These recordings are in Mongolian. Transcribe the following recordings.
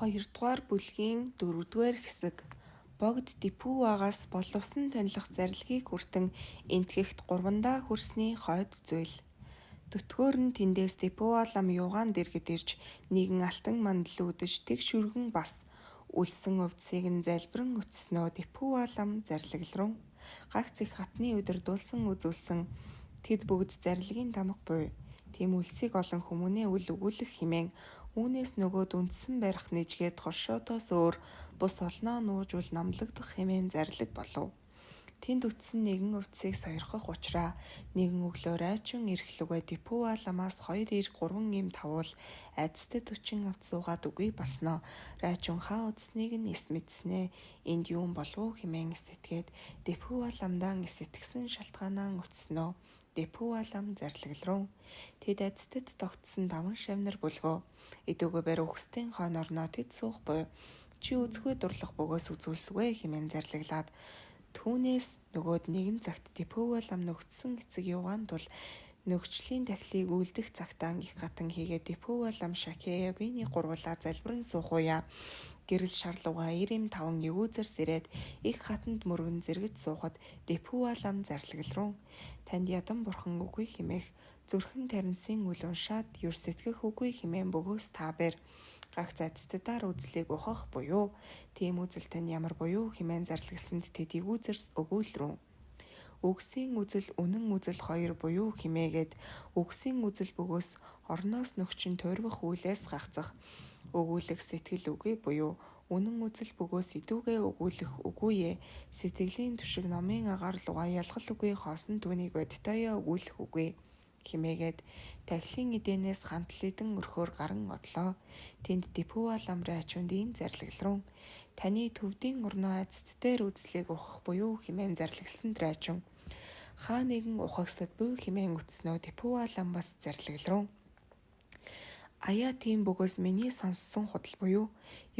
2-р бүлгийн 4-р хэсэг богд Депүвагаас боловсон танилах зарилгийг хүртэн энтгэхт 3-даа хүрсний хойд зүйл. Төтгөөр нь тэндээс Депүва лам юугаан дэргэд ирж нэгэн алтан мандал үдэж тэг шүргэн бас үлсэн өвдсийг нь залбиран өцснөө Депүва лам зарлагларуу гагц их хатны удирдуулсан үзүүлсэн тэд бүгд зарилгийн тамга буй. Тийм үлсийг олон хүмүүнээ үл өгүүлэх хэмээн үүнээс нөгөөд үндсэн барих нэжгээд хоршоотоос өөр бус олноо нуужвал номлогдох хэмээн зарлиг болов. Тэнд үтсэн нэгэн өвдсийг сойрхох учраа нэгэн өглөө райчун эрхлүгэ Депүва ламаас 2 эр 3 им тавуул айдастай төчин авт суугаад үгүй болсноо райчун хаа удсныг нь эс мэдснэ энд юун болов хэмээн эсэтгээд Депүва ламдан эсэтгсэн шалтгаанаа өцснөө Депүва лам зарлагларуу тэд айдастад тогтсон 5 шавнар бүлгөө идэвгүй барь өгсдийн хойно орноо тэд суух буй чи үзэхүй дурлах бөгөөс үзүүлсвэ хэмээн зарлаглаад түүнээс нөгөөд нэгэн цагт Депүва лам нөгдсөн эцэг юугаан тул нөгчлийн дахлыг үлдэх цагтаа их хатан хийгээд Депүва лам Шакеягины гурвуулаа залбиран суухуя гэрэл шарлууга 95 эгүүзэрс ирээд их хатанд мөргөн зэрэгт суухад Депүва лам зарлагларуу танд ядан бурхан үгүй хэмээх зүрхэн таринсын үл уншаад юр сэтгэх үгүй хэмээн бөгөөс та бэр гагц айдастадаар үзлийг ухах буюу тийм үзэл тань ямар буюу хэмээн зарлагсанд тэд эгүүзэрс өгүүлрүү. Үгсийн үзэл үнэн үзэл 2 буюу хэмээгээд үгсийн үзэл бөгөөс орноос нөгчин туйрвах үйлээс гагцах өгүүлэх сэтгэл үгүй буюу үнэн үзэл бөгөөс идүүгээ өгүүлэх үгүйе сэтгэлийн түшиг номын агаар луга ялгал үгүй хоосон түүнийг бодтойо өгүүлэх үгүй хэмээгээд тахилын эдээнээс хамтлидэн өрхөөр гаран одлоо. Тэнд Депүва лам райчунд ийм зарлагларуу таны төвдийн орноо айцт дээр үзлийг ухах буюу хэмээн зарлаглсан райчун хаа нэгэн ухагсад буй хэмээн үтснөө Депүва лам бас зарлагларуу аяа тийм бөгөөс миний сонссон худал буюу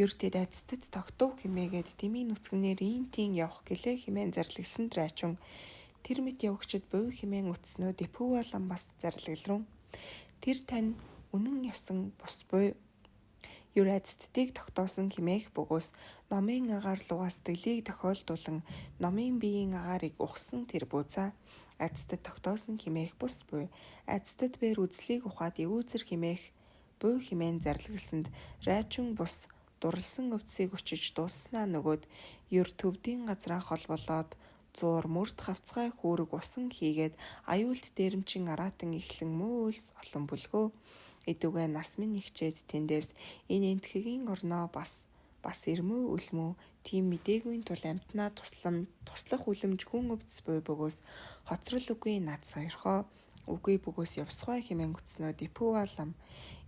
ер тэд айцтад тогтов хэмээгээд дэмий нүцгэнээр ийм тийм явах гэлээ хэмээн зарлагсан райчун тэр мэт явагчд буй хэмээн үтснөө Депүва лам бас зарлагларуу тэр тань үнэн ёсон бус буй юр айцтдыг тогтоосон хэмээх бөгөөс номын агаар лугаа сэтгэлийг тохиолдуулан номын биеийн агаарыг ухсан тэр бүүза айцтад тогтоосон хэмээх бус буй айцтад бээр үзлийг ухаад эгүүзэр хэмээх буй хэмээн зарлаглсанд райчун бус дурлсан өвдсийг өчөж дуусснаа нөгөөд юр төвдийн газраа хол болоод зуур мөрд хавцгай хүүрэг усан хийгээд аюулт дээрэмчин араатан ихлэн мөөлс олон бүлгөө идэвгүй нас минь ихчээд тэндээс энэ энтхэгийн орноо бас ирмүү үлмүү тийм мэдээгүй тул амтнаа туслах үлэмж гүн өвдс буй бөгөөс хоцрол үгүй над сойрхоо үгүй бөгөөс явсгай хэмээн үтснөө Депүва лам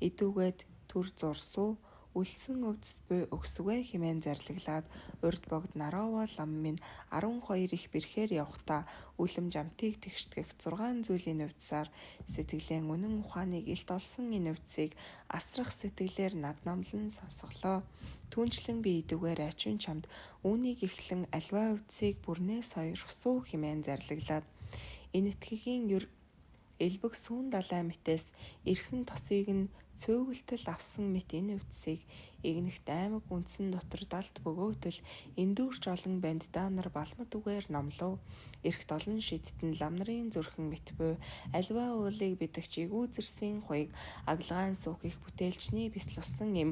идэвгээд түр зурсуу үлсэн өвдс буй өгсвэ хэмээн зарлаглаад урд богд Нарова лам минь 12 их бэрхээр явхдаа үлэмж амтыг тэгштгэх 6 зүйлийн өвдсаар сэтгэлийн үнэн ухааныг илт олсон энэ өвдсийг асрах сэтгэлээр над номлон сонсголоо. Түүнчлэн би идэвгээр ачуун чамд үүнийг эхлэн альва өвдсийг бүрнээ сойрхсуу хэмээн зарлаглаад энэ этхэгийн юр элбэг сүүн далай мэтээс эрхэн тосыг нь цөөгөлтөл авсан мэт энэ өвдсийг игнэгт аймаг үндсэн дотор далд бөгөөтөл эндүүрч олон банддаа нар балмад үгээр номлов. Эрхт олон шидтэн лам нарын зүрхэн мэт буй альва уулыг бидэгч эгүүзэрсийн хуйг аглагаан суух их бүтээлчний бяцласан им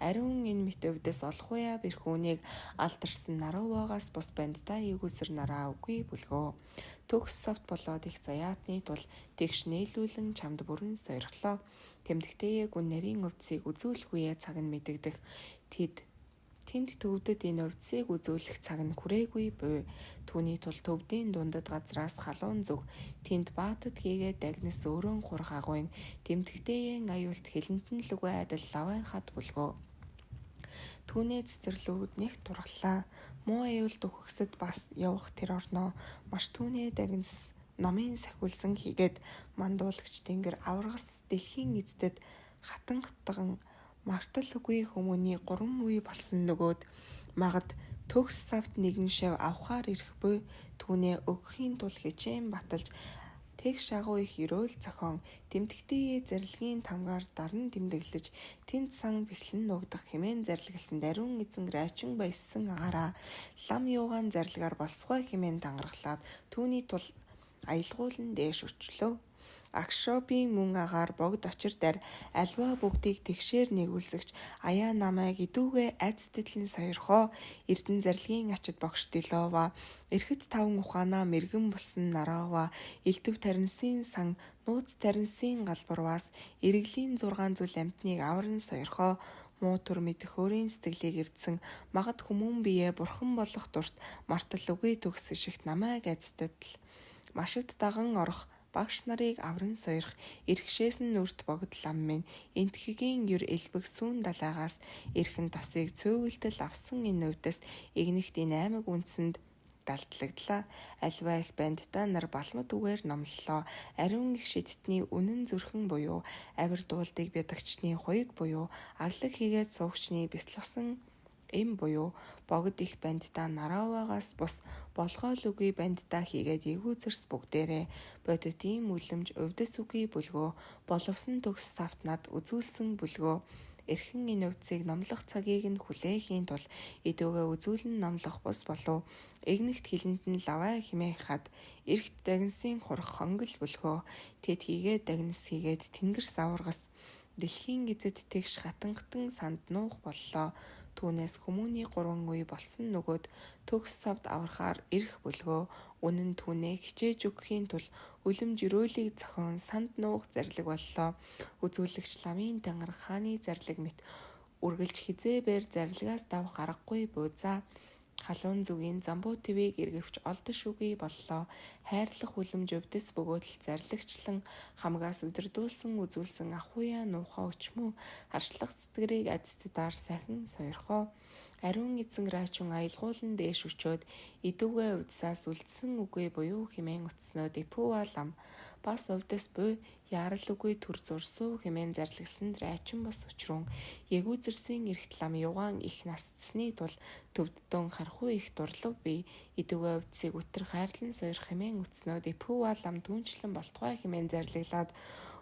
ариун энэ мэт өвдөс олохуя бэрхүүнийг алдарсан Наровагаас бус банддаа эгүүсэр нараа үгүй бүлгөө. Төгс савт болоод их заяатны тул тэгш нээлүүлэн чамд бүрэн сойрхлоо. Тэмдэгтэйе гүн нарийн өвдсийг үзүүлэх үе цаг нь мэдэгдэх тэнд төвдөд энэ өвдсийг үзүүлэх цаг нь хүрээгүй буй. Түүний тул төвдийн дундад газраас халуун зүг тэнд баатад хийгээд дагнас өрөөн хурх агуйн тэмдэгтэйен аюулт хилэнтэн лүгэ адил лавайн хад бүлгөө. Түүний цэцэрлүүд нэг турглаа. Муу аюулт өгөхсөд бас явах тэр орноо маш түүний дагнас номын сахиулсан хийгээд мандуулагч тэнгэр аврагас дэлхийн эздэд хатангатган мартал үгүй хүмүүний 3 үе болсон нөгөөд магад төгс савд нэгэн шав авахаар ирэх буй түүнээ өгөхийн тул хичээн баталж Тэг шагуу их өрөөл зохион тэмдэгтээ зарилгын тамгаар дарн тэмдэглэж тэнд сан бэхлэн нуугдах хэмээн зарлигласан даруун эзэн райчин баяссан агаараа лам юугаан зарилгаар болсгой хэмээн дангаргалаад түүний тул аялгуулан дээш өчлөө. Акшопийн мөн агаар богд очирдаар альва бүгдийг тэгшээр нэгүүлсэгч аяа намайг идүүгээ айцтэтлэн сойрхоо эрдэн зарилгийн ачид богш Дилова эрхэд таван ухаанаа мэрэгэн булсан нараава элдв таринсын сан нууц таринсын галбарваас эрэглийн 6 зүйл амтныг авран сойрхоо муу төр мэдэх өөрийн сэтгэлийг эвдсэн магад хүмүүн бие бурхан болох дурт мартал үгүй төгс шигт намайг айцтатл машид даган орох багш нарыг авран сойрох эрхшээс нь нүрт богд лам минь энтхэгийн юр элбэг сүүн далаагаас эрхэн тосыг цөөгөлтөл авсан энэ өвдөс игнэгт энэ аймаг үнсэнд далтлагдлаа. Альва их бандтаа нар балмад үгээр номлолоо. Ариун их шидтний үнэн зүрхэн буюу авир дуулдыг бядагчны хуйг буюу аглаг хийгээд суугчны бяцлагсан эм буюу богд их бандтаа нарааваагаас бус болгоол үгүй бандтаа хийгээд эвгүүцэрс бүгдээрээ бодит ийм үлэмж өвдөс үгүй бүлгөө боловсон төгс савт над үзүүлсэн бүлгөө эрхэн энэ өвцгийг номлох цагийг нь хүлээхийн тул идүүгээ үзүүлэн номлох бус болов игнэгт хилэнд нь лаваа химээх хад эргт дагнсын хурх хонгол бүлгөө тэд хийгээд дагнас хийгээд тэнгэр саваргас дэлхийн эзэд тэгш хатангатан санд нуух боллоо. Түүнээс хүмүүний 3 үе болсон нөгөөд төгс савд аврахаар ирэх бүлгөө үнэн түүнээ хичээж өгөхийн тул үлэм жирөөлийг зохион санд нуух зарлиг боллоо. Үзүүлэгч ламын тангар хааны зарлиг мэт үргэлж хизээ бээр зарлагаас давах аргагүй буйзаа. Халуун зүгийн замбуу твийг эргэвч олдош үгүй боллоо. Хайрлах үлэмж өвдөс бөгөөдөл зарлагчлан хамгаас өдөрдүүлсэн үзүүлсэн ахуяа нуухаа өчмүү харшлах сэтгэрийг адцдаар сахин сойрхоо. Ариун эзэн райчин аялгуулан дээш өчөөд идүүгээ өвдсаас үлдсэн үгүй буюу хэмээн утсноо Дипуа лам бас өвдөс буй яарал үгүй төр зурсуу хэмээн зарлигсан райчин бас өчрүүн ягүүзэрсийн эрхт лам югаан их насцсны тул төвддөн хархуу их дурлав би идүүгээ өвдсийг өтер хайрлан сойрх хэмээн утсноо Дипуа лам түнчлэн болтугай хэмээн зарлаглаад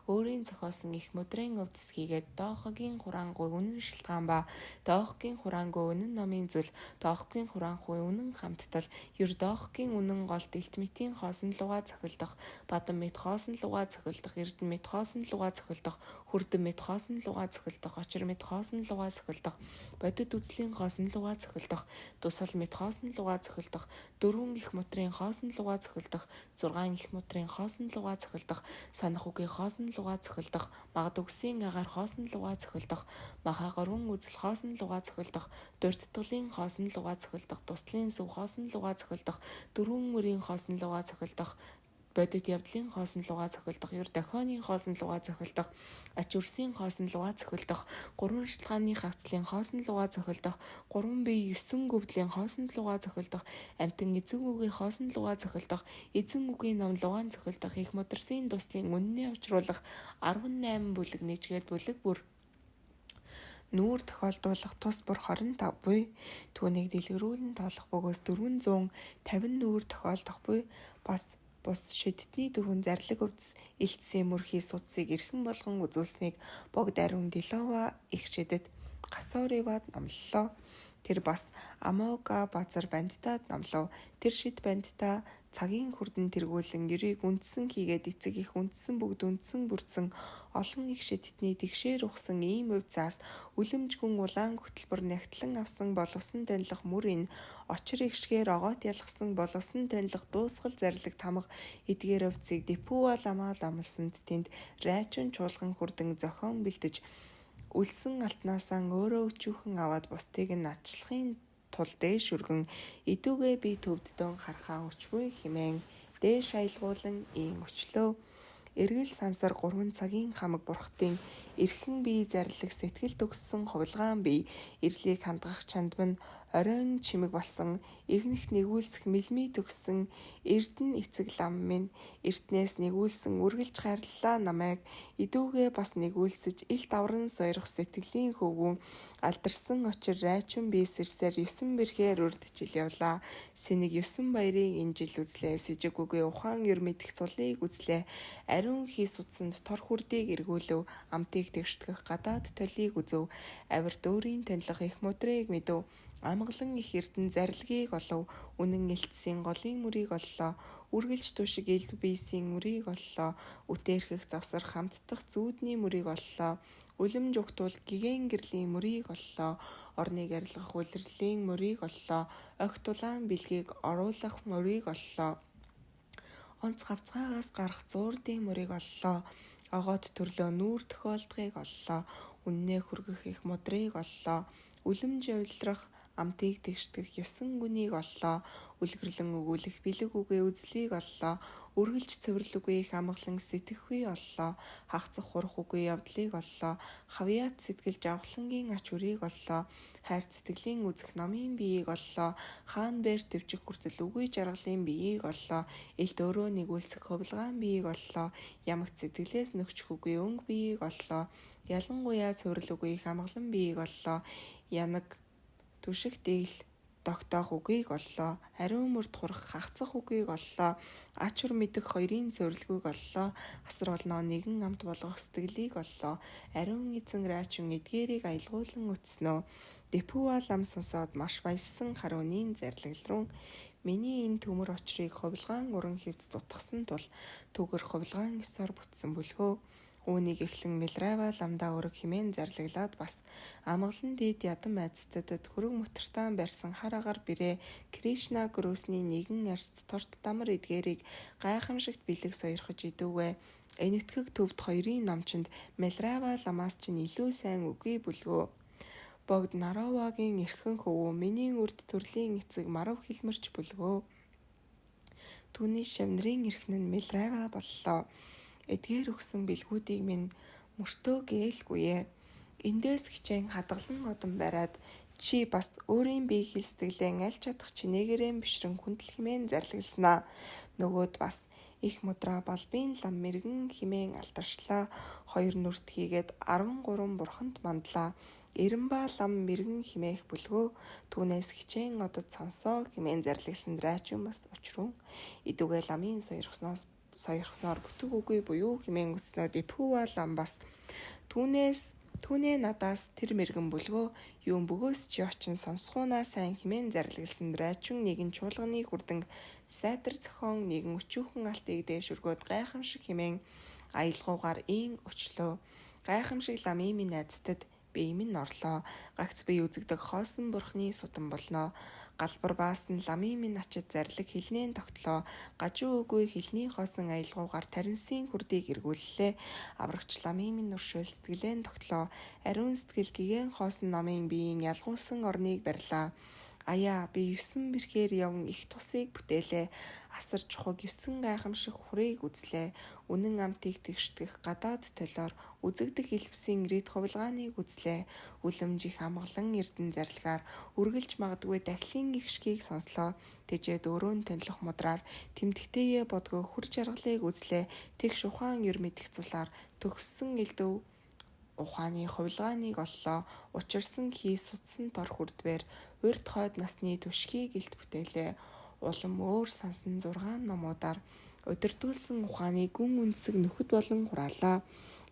өөрийн зохиосон их мөдрийн өвдөс хийгээд доохогийн хураангуй үнэн шилтгаан ба доохогийн хураангуй үнэн номын зүйл доохогийн хураангуй үнэн хамттал ер доохогийн үнэн гол дэлтмитийн хоосон лугаа цохилдох бадан мэд хоосон лугаа цохилдох эрдэн мэд хоосон лугаа цохилдох хүрдэн мэд хоосон лугаа цохилдох очир мэд хоосон лугаа цохилдох бодит үзлийн хоосон лугаа цохилдох тусал мэд хоосон лугаа цохилдох 4 их мөтрийн хоосон лугаа цохилдох 6 их мөтрийн хоосон лугаа цохилдох санах үгийн хоосон лугаа цохилдох магад өгсийн агаар хоосон лугаа цохилдох маха горон үзэл хоосон лугаа цохилдох дурдтгалын хоосон лугаа цохилдох туслын сүв хоосон лугаа цохилдох 4 мөрийн хоосон лугаа цохилдох бодит явдлын хоосон лугаа цохилдох юр дохионы хоосон лугаа цохилдох ач үрсийн хоосон лугаа цохилдох 3 шилтгааны хагцлын хоосон лугаа цохилдох 3 бие 9 гөвдлийн хоосон лугаа цохилдох амтан эзэн үгийн хоосон лугаа цохилдох эзэн үгийн ном лугаан цохилдох их модерсын дуслын үннээ учруулах 18 бүлэг нэжгээд бүлэг бүр нүүр тохиолдуулах тус бүр 25 буй түүнийг дэлгэрүүлэн тоолох бөгөөс 450 нүүр тохиолдох буй бас бус шидтний 4 зарлиг өвдөс элтсийн мөрхий судсыг эрхэн болгон үзүүлсэнийг богд ариун Дилова их шидэд гасооривад номлолоо. Тэр бас Амоога базар бандтад номлов. Тэр шид бандтаа цагийн хурдан тэргүүлэн ерийг үндсэн хийгээд эцэг их үндсэн бүгд үндсэн бүрдсэн олон их шидтний тэгшээр ухсан ийм өвцаас үлэмжгүн улаан хөтөлбөр нягтлан авсан боловсон танилах мөрийн очир ихшгээр огоот ялгсан боловсон танилах дуусгал зарлиг тамга эдгээр өвцийг Дипуа ламаа ламлсанд тэнд райчин чуулган хурдан зохион бэлдэж үлсэн алтнаасаа өөрөө өчүүхэн аваад бусдыг нь ачлахын тул дээш өргөн идүүгээ би төвддөн харахаа өчвүй хэмээн дээш аялгуулан ийн өчлөө. Эргэл сансар 3 цагийн хамаг бурхтын эрхэн бие зарлиг сэтгэл төгссөн хувилгаан бие эрлийг хандгах чандман оройн чимэг болсон игнэх нэгүүлсэх мэлмий төгссөн эрдэн эцэг лам минь эртнээс нэгүүлсэн үргэлж хайрлалаа намайг идүүгээ бас нэгүүлсэж ил давран сойрох сэтгэлийн хөвгүүн алдарсан очир райчин би сэрсээр 9 бэрхээр урдчил явлаа сэнийг 9 баярыг энэ жил үзлээ сэжиг үгүй ухаан ер мэдэх цулыг үзлээ ариун хийс утсанд тор хүрдийг эргүүлв амтыг тэгштгэх гадаад толийг үзв авир дөөрийн танилах их мудрыг мэдв амгалан их эрдэн зарилгийг олов үнэн элтсийн голын мөрийг оллоо үргэлж түшиг элб бийсийн мөрийг оллоо үтээрхэх завсар хамттах зүүдний мөрийг оллоо үлэм жугтуул гигэн гэрлийн мөрийг оллоо орныг арилгах улирлийн мөрийг оллоо огт тулаан бэлгийг оруулах мөрийг оллоо онц хавцгаагаас гарах зуурдын мөрийг оллоо огоод төрлөө нүүр тохиолдохыг оллоо үннээ хүргэх их мудрыг оллоо үлэмж явилрах амтыг тэгштгэх 9 гүнийг оллоо үлгэрлэн өгүүлэх бэлэг үгээ үзлийг оллоо үргэлж цэвэрлэгүй их амгалан сэтгэхүй оллоо хагцах хурах үгүй явдлыг оллоо хавьяат сэтгэл жавхлангийн ач үрийг оллоо хайр сэтгэлийн үзэх намын биеийг оллоо хаан бээр төвчих хүртэл үгүй жаргалын биеийг оллоо элт өөрөө нэгүүлсэх хөвлгаан биеийг оллоо ямагт сэтгэлээс нөхчих үгүй өнгө биеийг оллоо ялангуяа цэвэрлэх үгүй их амгалан биеийг оллоо янаг түшиг дээл тогтоох үгийг оллоо ариун мөрд хурах хагцах үгийг оллоо ачур мэдэх хоёрын цэвэрлэгийг оллоо асар олноо нэгэн амт болгох сэтгэлийг оллоо ариун эзэн райчин эдгээрийг аялгуулан өтснөө Дэпүа лам сонсоод маш баяссан харууны зарлаглрун миний энэ төмөр очрыг ховлгаан уран хэвд зутгсан тул түгэр ховлгаан ёсоор бүтсэн бүлгөө үүнийг эхлэн Милрава ламдаа өрг химэн зарлаглаад бас амгалан дээд ядам айдстадад хөрөг мутартаан барьсан хар агаар бирээ Кришна гүрөөсний нэгэн арьс торт дамар эдгээрийг гайхамшигт бэлэг сойрхож идүүгээ энэтхэг төвд хоёрын номчинд Милрава ламаас чинь илүү сайн үгүй бүлгөө богд Наровагийн эрхэн хөвөө миний үрд төрлийн эцэг марав хэлмэрч бүлгөө түүний шавнырын эрхэн нь Милрава боллоо эдгээр өгсөн бэлгүүдийг минь мөртөө гээйлгүйе. Эндээс хичээн хадгалан одон бариад чи бас өөрийн бие хэл сэтгэлэн аль чадах чинээгээрэн бишрэн хүндэл химэн зарлаглснаа. Нөгөөд бас их мудраа балбын лам мэрэгэн химэн алдаршлаа. 2 нүрт хийгээд 13 бурханд мандлаа. Эренба лам мэрэгэн химээх бүлгөө түүнээс хичээн одод сонсоо химэн зарлаглсан райчин бас учрун. Идүгэ ламын сойрхсноор бүтэг үгүй буюу химэн өснөө Дэпүа лам бас түүнээ надаас тэр мэрэгэн бүлгөө юун бөгөөс чи очин сонсхуунаа сайн химэн зарлаглсан райчин нэгэн чуулганы хүрдэн сайтар зохион нэгэн өчүүхэн алтыг дээшүргөөд гайхамшиг химэн аялгуугаар ийн өчлөө гайхамшиг ламын минь найзтад бие минь орлоо гагц бие үзэгдэг хоосон бурхны судан болноо галбар баасан ламын минь очид зарлиг хилнэн тогтлоо гажуу үгүй хилний хоосон аялгуугаар таринсын хүрдийг эргүүллээ аврагч ламын минь өршөөл сэтгэлэн тогтлоо ариун сэтгэл гигэн хоосон намын биеийн ялгуулсан орныг барьлаа аяа би 9 бэрхээр явн их тусыг бүтээлээ асар чухаг 9 гайхамшиг хурыг үзлээ үнэн амтыг тэгштгэх гадаад толиор үзэгдэх элбсийн ирээд хувилгааныг үзлээ үлэмж их амгалан эрдэн зарилгаар үргэлж магадгүй дахлын их шгийг сонслоо тэжээд өрөөнд танилах мудраар тэмдэгтэйе бодгоо хүр жаргалыг үзлээ тэгш ухаан ер мэдэх цулаар төгссөн элдв ухааны хувилгааныг оллоо учирсан хий судсан тор хүрдвэр урд хойд насны түшгийг илт бүтээлээ улам өөр сансан 6 номуудаар удирдуулсан ухааны гүн үндсэг нөхөд болон хураалаа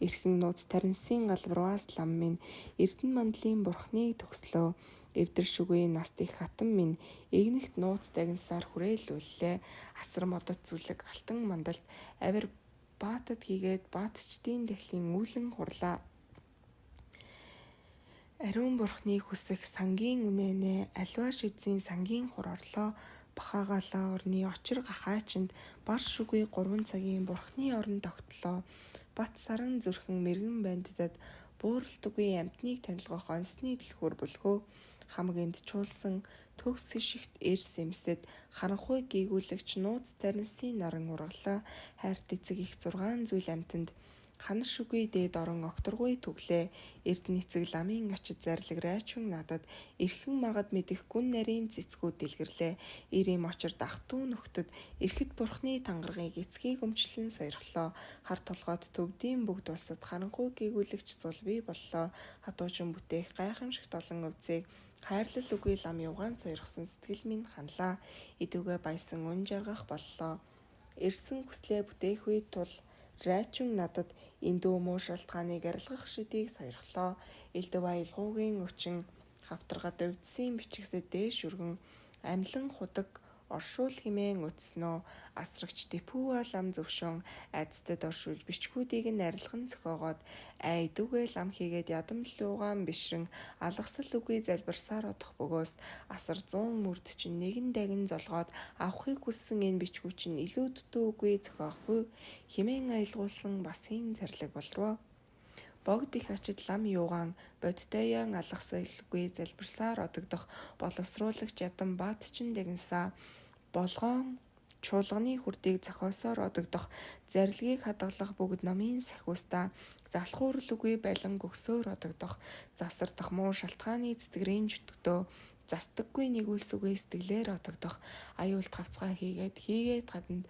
эрхэн нууц таринсын галбарваас лам минь эрдэн мандлын бурхныг төгслөө эвдэр шүгүй наст их хатан минь игнэгт нууц дагнасаар хүрээлүүллээ асар модот зүлэг алтан мандалд авир баатад хийгээд баатчдын дахлын үүлэн хурлаа ариун бурхны хүсэх сангийн үнэнэ альва шидзийн сангийн хур орлоо бахаагаалаа орны очир гахайчинд бар шүгүй 3 цагийн бурхны орон тогтлоо бат саран зүрхэн мэрэгэн банддад бууралтгүй амтныг танилгах онсны дэлхүүр бүлгөө хамаг эндчүүлсэн төгс хишигт эрс эмсэд харанхуй гийгүүлэгч нууц таринсын наран ургалаа хайрт эцэг их 6 зүйл амтанд Ханар шүгүй дээд орон окторгүй түглээ. Эрдэнэ эцэг ламын ачид зарлиг райчун надад эрхэн магад мэдэх гүн нарийн цэцгүүд дэлгэрлээ. Ирийн очир дахтуу нөхдөд эрхэд бурхны тангаргийг эцгийг өмчлөн сойрхлоо. Хар толгойд төвдийн бүгд улсад харанхуй гээгүүлэгч зул бий боллоо. Хатуучин бүтээх гайхамшигт олон өвцийг хайрлал үгүй лам юугаан сойрхсон сэтгэл минь ханлаа. Идүүгээ баясан үн жаргах боллоо. Ирсэн хүслээ бүтээх үед тул райчун надад эндүү муу шалтгааныг арилгах шидийг сойрхлоо. Элдв аялгуугийн өчин хавтаргад өвдсөн бичигсэд дээш үргэн амьлан худаг оршуул химэн өтснөө. Асрагч Тэпүа лам зөвшөн айдстад оршуулж бичгүүдийг нь арилган зохиогоод айдүгээ лам хийгээд ядам луугаан бишрэн алгасал үгүй залбирсаар одох бөгөөс асар 100 мөрд чинь нэгэн дагин золгоод авахыг хүссэн энэ бичгүү чинь илүү дутуу үгүй зохиохгүй химэн аялгуулсан басын зарлиг болроо. Богд их ачид лам юугаан бодтойян алгасалгүй залбирсаар одогдох боловсруулагч ядам баатчин дагнасаа болгоон чуулганы хүрдийг зохиосоор одогдох зарлигийг хадгалах бүгд номын сахиустаа залхуурл үгүй байлан гөгсөөр одогдох завсардах муу шалтгааны цэтгэрийн чөтгтөө застаггүй нэгүүлс үгүй сэтгэлээр одогдох аюулт хавцгаа хийгээд гаданд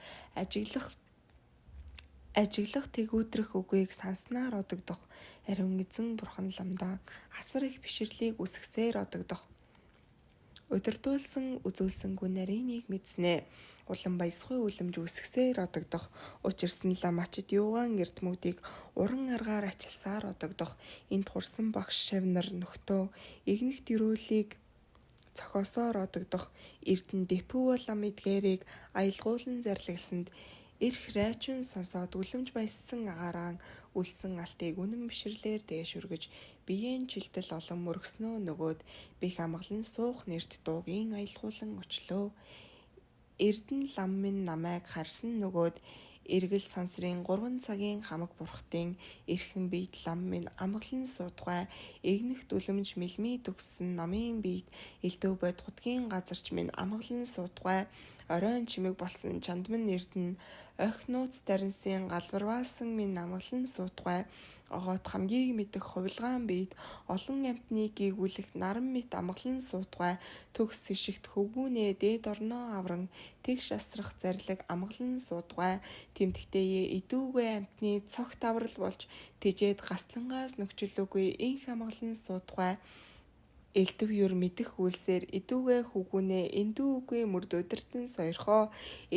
ажиглах тэгүүдрэх үгийг санснаар одогдох ариун эзэн бурхан ламдаа асар их бишрлийг үсгсээр одогдох удирдуулсан үзүүлсэн гүн нарийныг мэдснэ. Улам баясгүй үлэмж үсгсээр одогдох учирсан лам ачид юугаан эрдмүүдийг уран аргаар ачилсаар одогдох энд хурсан багш шавнар нөхдөө игнэгт өрөөлийг цохосоор одогдох эрдэн Тэпүа лам эдгээрийг аялгуулан зарлагсанд эрх райчун сонсоод үлэмж баяссан агаараа үлсэн алтыг үнэн бишрлэр дээш үргэж биеийн жилтэл олон мөргснөө нөгөөд бих амгалан суух нэрт дуугийн аялгуулан очлоо. Эрдэн лам минь намайг харсан нөгөөд эргэл сансрын 3 цагийн хамаг бурхтын эрхэн биет лам минь амгалан суудгай игнэгт үлэмж мэлмий төгссөн номын биет элдв бод хутгийн газарч минь амгалан суудгай оройн чимэг болсон чанд минь эрдэн охи нууц даринсын галбарваасан минь амгалан суудгай огоот хамгийн мэдэх хувилгаан биет олон амтныг гийгүүлэх наран мэт амгалан суудгай төгс сишигт хөвгүүнээ дээд орноо авран тэгш асрах зарлиг амгалан суудгай тэмдэгтээ идүүгээ амтны цогт аврал болж тэжээд гаслангаас нөхчлөөгүй инх амгалан суудгай элдв юр мэдэх үйлсээр идүүгээ хөвгүүнээ эндүүгүй мөрд өдөртөн сойрхоо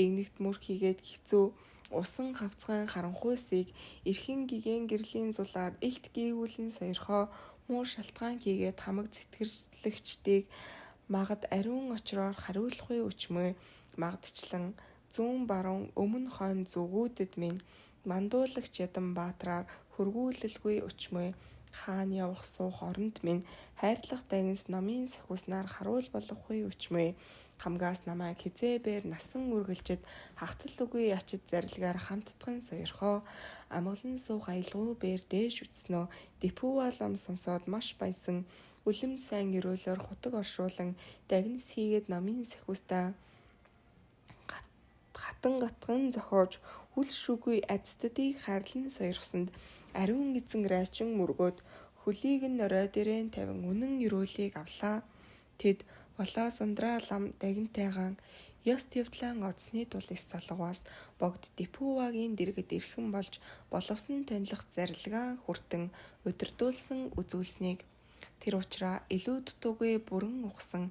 игнэгт мөрх хийгээд хэцүү усан хавцгаан харанхуйсыг эрхэн гигэн гэрлийн зулаар илт гийгүүлэн сойрхоо муу шалтгаан хийгээд хамаг зэтгэрлэгчдийг магад ариун очроор хариулахгүй өчмөө магдчлан зүүн баруун өмнө хойно зүгүүдэд минь мандуулагч ядам баатраар хөргүүлэлгүй өчмөө хаан явах суух оронд минь хайрлах дагнас номын сахиуснаар харуул болохгүй өчмөө хамгаас намайг хизэбээр насан үргэлжид хагтал үгүй ачид зарилгаар хамттган сойрхоо амгалан суух аялгуу бээр дээш үтснөө Тэпүа лам сонсоод маш баясан үлэмж сайн өрөөлөөр хутаг оршуулан дагнас хийгээд номын сахиустаа гатган зохиож хүл шүгүй айдстадыг хайрлан сойрхсанд ариун эзэн райчин мөргөөд хөлийг нь орой дээрээ тавин үнэн өрөөлийг авлаа. Тэд Волосандра лам дагнтайгаан ёст явдлаан одсны тул эс залгаас богд Тэпүагийн дэргэд эрхэн болж боловсон тонилох зарилгаа хүртэн удирдуулсан үзүүлснийг тэр учраа илүү дутуугүй бүрэн ухсан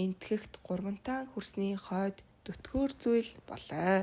энтгэхт гурвантаа хүрсний хойд төтгөөр зүйл болоо.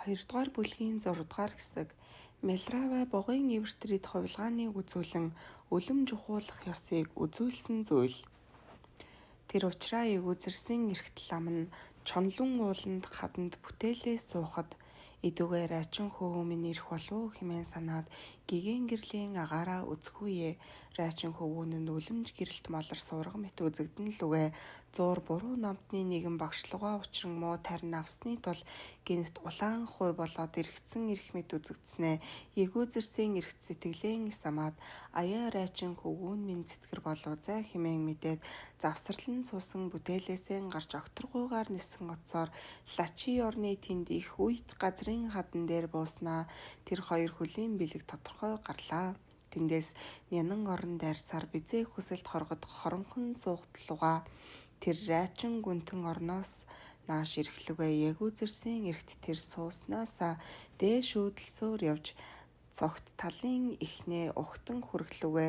2 дугаар бүлгийн 6 дугаар хэсэг. Мелрава бугын эвэртрид хувилгааныг үзүүлэн үлэм жухуулах ёсыг үзүүлсэн зүйл. Тэр учраа эвүүзэрсэн эрхтэл ам нь чонлон ууланд хаданд бүтээлээ суухад идүүгээр ачин хөвөө минь ирэх болов хэмээн санаад гигэн гэрлийн агаараа үзэхүйе. Рачин хөвөө нь үлэмж гэрэлт молор сурга мэт үзэгдэн л үгэ. Зуур буруу номтны нэгэн багшлугаа учран муу тарин авсны тул гинт улаан хуй болоод эргэцэн эрх мэт үзэгдснэ. Эгүүзэрсэн эрхт сэтгэлэн самаад аяа рачин хөвөө минь зэтгэр болов зай хэмээн мэдээд завсарлан суусан бүтээлээсээ гарч окторгуугаар нисэн оцоор лачи орны тэнд их үйт газрын хадан дээр бууснаа. Тэр хоёр хөлийн бэлэг тодорхой гарлаа. Тэндээс нянан орон дайрсаар бизээ хүсэлт хоргод хоромхон суугтлугаа. Тэр райчин гүнтэн орноос нааш ирэхлүгэ ягүүзэрсэн эрхт тэр сууснасаа дээш өөдөлсөөр явж цогт талын ихнээ ухтан хүргэлүгэ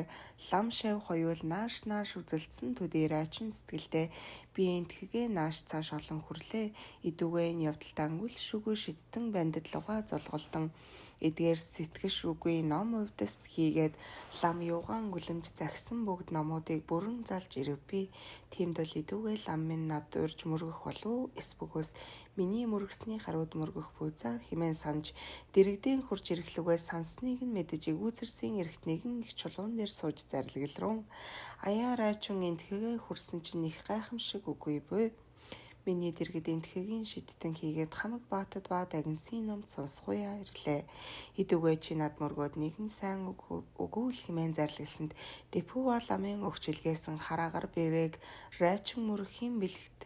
лам шав хоёул нааш үзэлдсэн төдий райчин сэтгэлдээ би энтхэгээ нааш цааш олон хүрлээ. Идүүгээ энэ явдалтай ангул шүгүү шидтэн бандит луга золголдон эдгээр сэтгэш үгүй ном увдас хийгээд лам юугаан гүлэмж загсан бүгд номуудыг бүрэн залж ирвэ. Тиймд бол идүүгээ лам минь над урьж мөргөх болов эс бөгөөс миний мөргсний харууд мөргөх бүүзаа хэмээн санаж дэрэгдэн хурж ирэхлүгээ сансныг нь мэдэж эгүүзэрсэн эрхт нэгэн их чулуун дээр сууж зарилгэлрун. Аяа райчин энтхэгээ хүрсэн чинь их гайхамшиг үгүй бөө. Миний дэргэд энтхэгийн шидтэн хийгээд хамаг баатад ба дагинсын номд сонсгоя ирлээ. Идүүгээ чи над мөргөөд нэгэн сайн өгөөл хэмээн зарлигласанд Дэпүва ламын өгчилгээсэн хараагаар бэрээг райчин мөрөхийн бэлэгт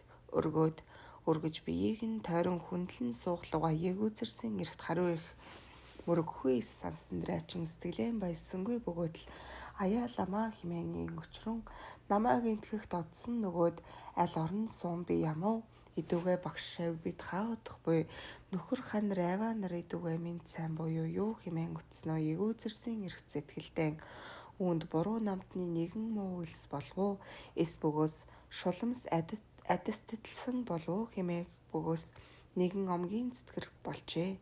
өргөж биеийг нь тойрон хүндлэн сууглугаа ягүүзэрсэн эрхт хариу их мөрөггүй сансан райчин сэтгэлэн баясангүй бөгөөдөл аяа ламаа хэмээн өчрөн намааг энтгэхт одсон нөгөөд аль орон суун би ямуу идүүгээ багш шав бид хаадах буй нөхөр хан райва нар идүүгээ минь сайн буюу юу хэмээн өтснөө ягүүзэрсэн эрхт сэтгэлдэн үүнд буруу намтны нэгэн муу үлс болов эс бөгөөс шуламс адистэлсэн болов хэмээн бөгөөс нэгэн омгийн цэтгэр болжээ.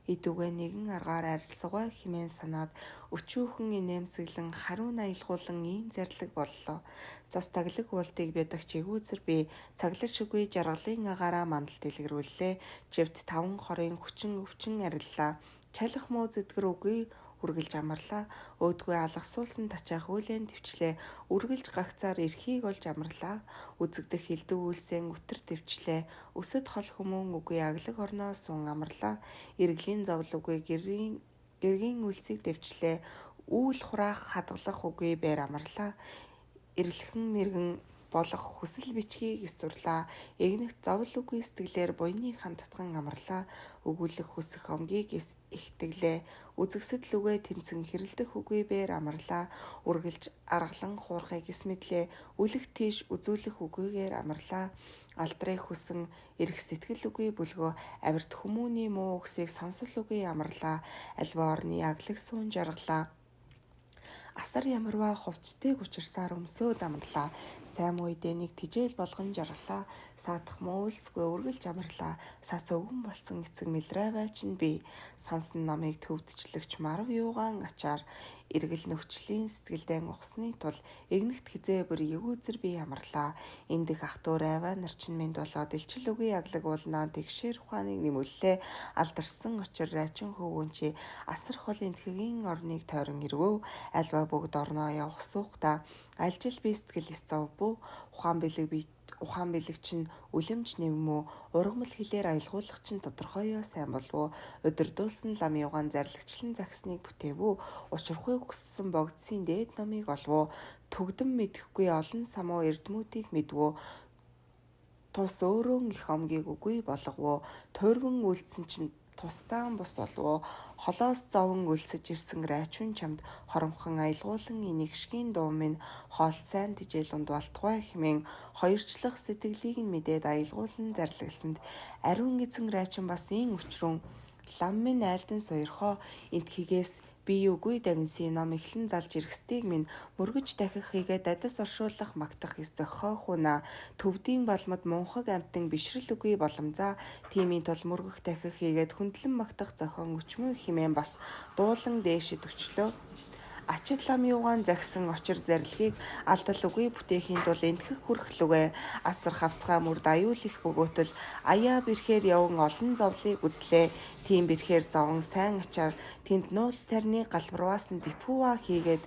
Идүүгээ нэгэн аргаар арилсаваа хэмээн санаад өчүүхэн инээмсэглэн хариу аялгуулан ийм зарлиг боллоо. Зас таглаг уултыг бядагч эгүүзэр би цаглаж шүгүй жаргалын агаараа мандал дэлгэрүүллээ. Живт 5 хорын хүчин өвчин ариллаа. Чалах муу зэтгэр үгүй үргэлж амарлаа. Өөдгүй алгасуулсан тачаах үйлэн төвчлээ. Үргэлж гагцаар эрхийг олж амарлаа. Үзэгдэх хилдэг үйлсээ өтөр төвчлээ. Өсөд хол хүмүүн үгүй аглаг орноо суун амарлаа. Иргэлийн зовлоггүй гэргийн үйлсийг төвчлээ. Үүл хураах хадгалах үгүй бээр амарлаа. Ирлхэн мэргэн болох хүсэл бичгийг эсвэрлээ. Игнэгт зовл үгүй сэтгэлээр буйныг хандтган амарлаа. Өгүүлэх хүсэх омгийг ихтэглээ. Үзэгсэд л үгээ тэмцэн хэрэлдэх үгүй бээр амарлаа. Үргэлж аргалан хуурхыг эс мэдлээ. Үлэх тийш үзүүлэх үгүйгээр амарлаа. Алдрыг хүсэн эрх сэтгэл үгүй бүлгөө авирт хүмүүний муу үгсийг сонсол үгүй амарлаа. Альва орны аглаг суун жаргалаа. Асар ямарваа хувцтыг учирсаар өмсөөд амарлаа. Сайн үедээ нэг тижэл болгон жаргалаа. Саадах мөөлсгүй үргэлж амарлаа. Сац өвгөн болсон эцэг мэлрэвайч нь би сансан намыг төвдчлэгч марв юугаан ачаар эргэл нөхчлийн сэтгэлдэн ухсны тул игнэгт хизээ бүр ягүүзэр би амарлаа. Эндэх ах トゥ райва нар чинь минь болоод илчил үгүй аглаг уулнаа тэгшэр ухааныг нэмүүллээ. Алдарсан очир райчин хөвгөн чи асар хол энтхэгийн орныг тойрон ирвөө. Альва бүгд орноо явах суухта альжил би сэтгэлээс зовбуу. Ухаан бэлэг чинь үлэмж нэвмүү ургамал хэлээр аялгуулах чинь тодорхойо сайн болов. Өдөрдүүлсэн лам югаан зарлагчлан загсныг бүтээвүү. Учирхуйг хүссэн богдсын дээд номыг олвоо. Түгдэн мэдэхгүй олон самуу эрдмүүдийг мэдвөө. Тус өөрөө их омгийг үгүй болговоо. Туйрган үлдсэн чинь тусдаан бус болов. Холоос зовон өлсөж ирсэн райчин чамд хоромхон аялгуулан инэгшгийн дуу минь хоол сайн тижэл унд болтугай хэмээн хоёрчлах сэтгэлийг нь мэдээд аялгуулан зарлаглсанд ариун эзэн райчин бас ийн өчрөн лам минь айлдан сойрхоо энтхийгээс Би үгүй дагинсын ном эхлэн залж ирэхстийг минь мөргөж дахих хийгээд адас оршуулах магтах эс зохиох хуна төвдийн балмад мунхаг амтан бишрэл үгүй боломзаа тиймийн тул мөргөх дахих хийгээд хүндлэн магтах зохион өчмөө химэн бас дуулан дээшид өчлөө. Ачид лам юугаан загсан очир зарилхийг алдал үгүй бүтээхийн тул энтгэх хүрхлүгэ асар хавцгаа мөрд аюул их бөгөөтөл аяа бэрхээр яван олон зовлыг үзлээ. Тийм бэрхээр зовон сайн ачаар тэнд нууц тарны галбарваас нь дипуа хийгээд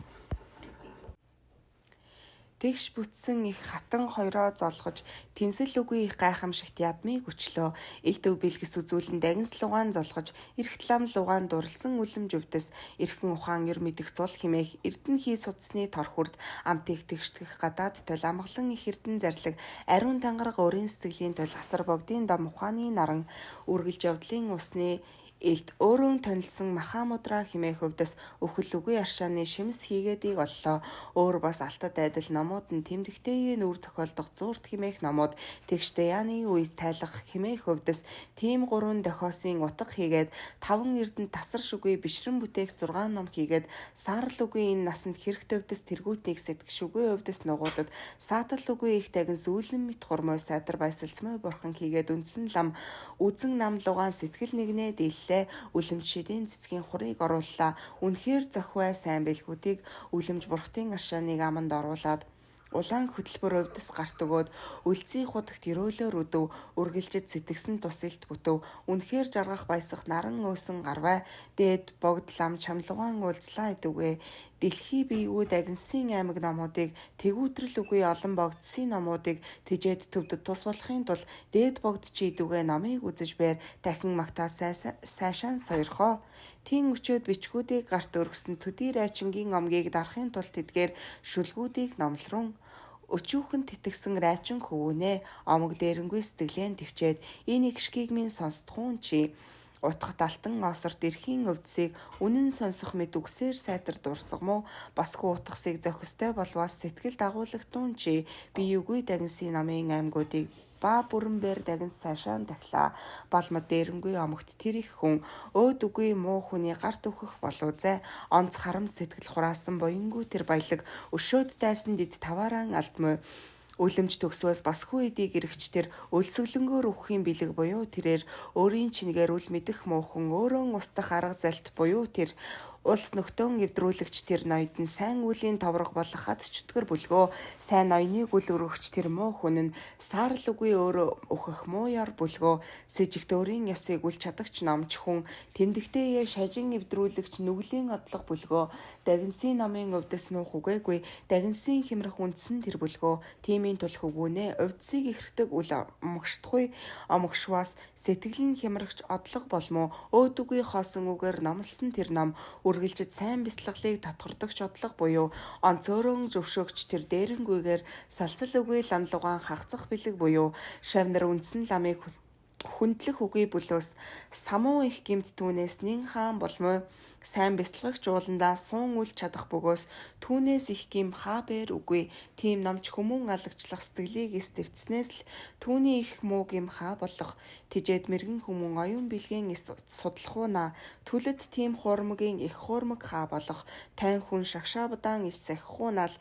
тэгш бүтсэн их хатан хоёроо золгож тэнсэл үгүй их гайхамшигт ядмыг өчлөө. Элдв бэлгэс үзүүлэн дагинс лугаан золгож эрхт лам лугаан дурлсан үлэмж өвдөс эрхэн ухаан ер мэдэх зул химээх эрдэн хий судасны торхурд амтыг тэгштгэх гадаад тол амгалан их эрдэн зарлиг ариун тангараг өрийн сэтгэлийн тол асар богдын дом ухааны наран үргэлж явдлын усны элд өөрөө танилсан махамудра химээх өвдөс өхөл үгүй аршааны шимс хийгээдийг оллоо. Өөр бас алтад айдал номууд нь тэмдэгтэй нүүр тохиолдох зуурт химээх номууд тэгштэй яаны үед тайлах химээх өвдөс тийм 3 дохиосын утга хийгээд 5 эрдэнд тасар шүгүй бишрэн бүтээх 6 ном хийгээд саарл үгүй энэ насанд хэрэгт өвдөс тэргүүтийг сэтгэх шүгүй өвдөс нугуудад саатал үгүй их тагин зүүлэн мэт хурмой сайтар байсалцмой бурхан хийгээд үндсэн лам үзэн нам лугаан сэтгэл нэгнээ дийллээ. Үлэмжшидийн цэцгийн хурыг орууллаа. Үнэхээр зохиой сайн бэлгүүдийг үлэмж бурхтын аршааныг аманд оруулаад улаан хөтөлбөр өвдөс гарт өгөөд үлцийн худагт өрөөлөөр өдөв үргэлжид сэтгсэн тусэлт бүтэв. Үнэхээр жаргах баясах наран өөсөн гарвай дээд богд лам чамлугаан уулзлаа идэвгүй. Дэлхий биегүүд агинсын аймаг номуудыг тэгүүтрэл үгүй олон богдсын номуудыг тэжээд төвдөд тус болохын тулд дээд богд чи идэвгүй номыг үзэж бээр дахин магтаа сайшаан сойрхоо. Тин өчөөд бичгүүдийг гарт өргөсөн төдий райчингийн омгийг дарахын тулд тэдгээр шүлгүүдийг номлорун өчүүхэн тэтгсэн райчин хөвөнэ омог дээрэнгүй сэтгэлэн төвчээд энэ ихшгийг минь сонсдохуун чи утгах алтан осорт эрхийн өвдсийг үнэн сонсох мэд үгсээр сайтар дурсгамуу басгүй утгасыг зохистой болвоос сэтгэл дагуулгатун чи би үгүй дагинсын намын аймагуудыг ба бүрэн бээр дагин сайшаан дахлаа. Балмад дээрэнгүй омогт тэр их хүн өөд үгүй муу хүний гарт өгөх болов зэ. Онц харам сэтгэл хураасан буянгүй тэр баялаг өшөөд дайсан дид тавааран алдмой. Үлэмж төгсвөөс басгүй эдийг эргэж тэр өлсөглөнгөөр өгөхийн бэлэг буюу тэрээр өөрийн чингээр үл мэдэх муухан өөрөө устдах арга залт буюу тэр улс нөхдөөн эвдрүүлэгч тэр ноёд нь сайн үлийн товрог болох хад чөтгөр бүлгөө сайн ноёныг үл өргөгч тэр муу хүн нь саарл үгүй өөрөө өөхөх муу яр бүлгөө сэжигт өөрийн ёсыг үл чадагч номч хүн тэмдэгтэй шажин эвдрүүлэгч нүглийн одлого бүлгөө дагинсын номын өвдөс нуух үгээгүй дагинсын хямрах үндсэн тэр бүлгөө тимийн тул хөвгүнэ өвдсийг ихрдэг үл омогшдохгүй омогшваас сэтгэл нь хямрагч одлого болмоо өөдүгүй хоосон үгээр номлосон тэр ном үргэлжид сайн бяцлаглыг татвардагч одлого буюу онцөөрөн зөвшөөгч тэр дээрэнгүйгээр салцал үгүй ламлугаан хагцах бэлэг буюу шавнар үндсэн ламыг хүндлэх үгүй бүлөөс самуу их гимт түүнээс нэн хаан болмой сайн бяцлагч ууландаа суун үл чадах бөгөөс түүнээс их гим хаабэр үгүй тийм номч хүмүүн алагчлах сэтгэлийг эсдэвцснээс л түүний их муу гим хаа болох тэжээд мэрэгэн хүмүүн оюун бэлгийн судлах уна түлэд тийм хуурмгийн их хуурмаг хаа болох тань хүн шагшаа будаан ис сахихуунал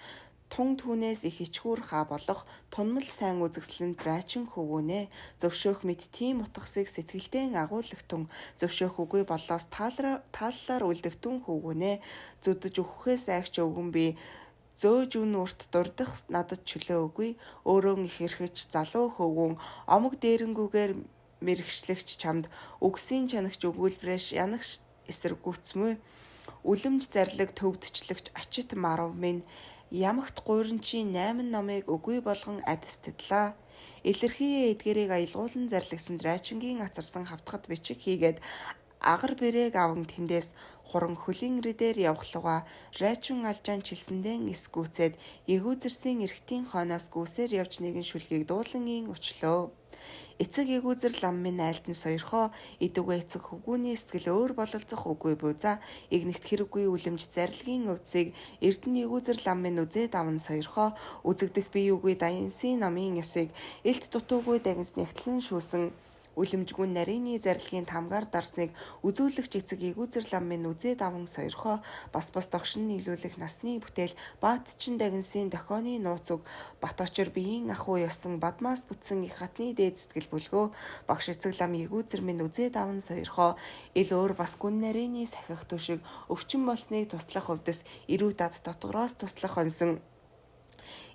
тун түүнээс их ичгүүр хаа болох тунмал сайн үзэгслэнд райчин хөвгүнэ зөвшөөх мэд тийм утгасыг сэтгэлдээ агуулгатун зөвшөөх үгүй болоос тааллаар үлдэгтэн хөвгүнэ зүдэж өгөхөөс айгч өвгөн би зөөж үн урт дурдах надад чөлөө үгүй өөрөө их эрхэж залуу хөвгүн омог дээрэнгүүгээр мэрэгчлэгч чамд үгсийн чанагч өгүүлбэрээс янагш эсэргүүцмөө үлэмж зарлиг төвдчлэгч ачит марав минь ямагт гуйрнчийн 8 номыг үгүй болгон адистдлаа. Илэрхий эдгэрийг аялгуулан зарлагсан райчингийн ацарсан хавтгад бичиг хийгээд агар бэрээг аван тэндээс хуран хөлийн ирээр явхлуга райчин алжаан чилсэндэн эсгүүцээд эгүүзэрсийн эрхтийн хойноос гүсээр явж нэгэн шүлгийг дуулангийн өчлөө. Эцэг эгүүзэр лам минь айлтан сойрхоо идэвгүй эцэг хөвгүүний сэтгэл өөр бололцох үгүй буйзаа игнэгт хэрэггүй үлэмж зарилгийн өвдсийг эрдэнэ эгүүзэр лам минь үзээд аван сойрхоо үзэгдэх бие үгүй дайнсын намын ёсыг элт дутуугүй дагинс нэгтлэн шүүсэн Үлэмжгүй нарийн зарилгын тамгаар дарсныг үзүүлэгч эцэг Эгүүзэр лам минь үзээд аван сойрхоо бас догшин нийлүүлэх насны бүтээл Баатчин Дагинсын дохионы нууц үг Бат очир биеийн ахуй ёсон бадмаас бүтсэн их хатны дээд сэтгэл бүлгөө багш эцэг лам Эгүүзэр минь үзээд аван сойрхоо ил өөр бас гүн нарийн сахих төшиг өвчин болсныг туслах хувьдас ирүү дад дотгороос туслах онсон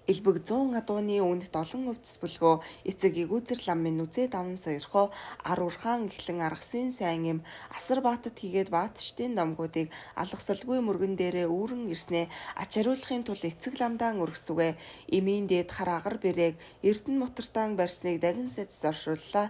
Илбэг 100 адууны үнэт олон өвдөс бүлгөө эцэг Эгүүзэр лам минь үзээд аван сойрхоо ар урхаан эхлэн аргасын сайн эм асар баатад хийгээд баатчдын номгуудыг алгасалгүй мөргөн дээрээ үүрэн ирснээ ач хариулахын тулд эцэг ламдаан өргөсвгэ эмийн дээд хар агар бэрээг эрдэн мотортаан барьсныг дагин сэц оршууллаа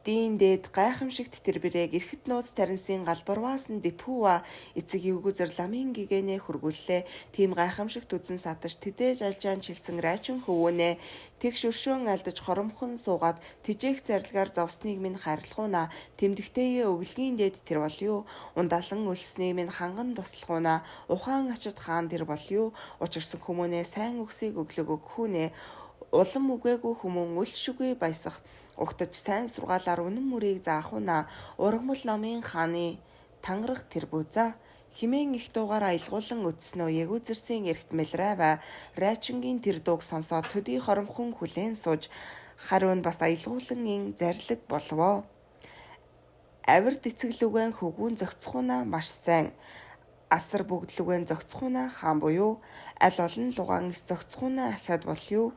Дийн дээд гайхамшигт тэр бирээг эрхэт нууц таринсын галбарваас нь Дэпүүва эцэг Эгүүзэр ламын гэгэнэ хургууллээ. Тим гайхамшигт үзэн сатаж тэдээж алжаан чилсэн райчин хөвөөнэ. Тэгш өршөөн алдаж хоромхон суугаад тижээх зарилгаар зовсныг минь хайрлахуна. Тэмдэгтэйе өглөгийн дээд тэр бол юу? Ундалан өлснээ минь ханган туслахуна. Ухаан ачид хаан тэр бол юу? Учирсан хүмүүнээ сайн үгсийг өглөг өгөхүүнэ. Улам үгээгүй хүмүүн үлчшүгүй баясах. Угтаж сайн сургаалаар үнэн мөрийг заахуна ургамал номын хааны тангарах тэр бүза химэн их дуугаар аялгуулан өтснөө Эгүүзэрсийн эргэтмэлрэва райчингийн тэр дууг сонсоод төдий хоромхон хүлээн сууж хариун бас аялгуулан ин зарлиг болвоо авирт эцэглүгэн хөвгүүн зохицохуна маш сайн асар бүгдлүгэн зохицохуна хаан буюу аль олон лугаан эс зохицохуна ахиад бол юу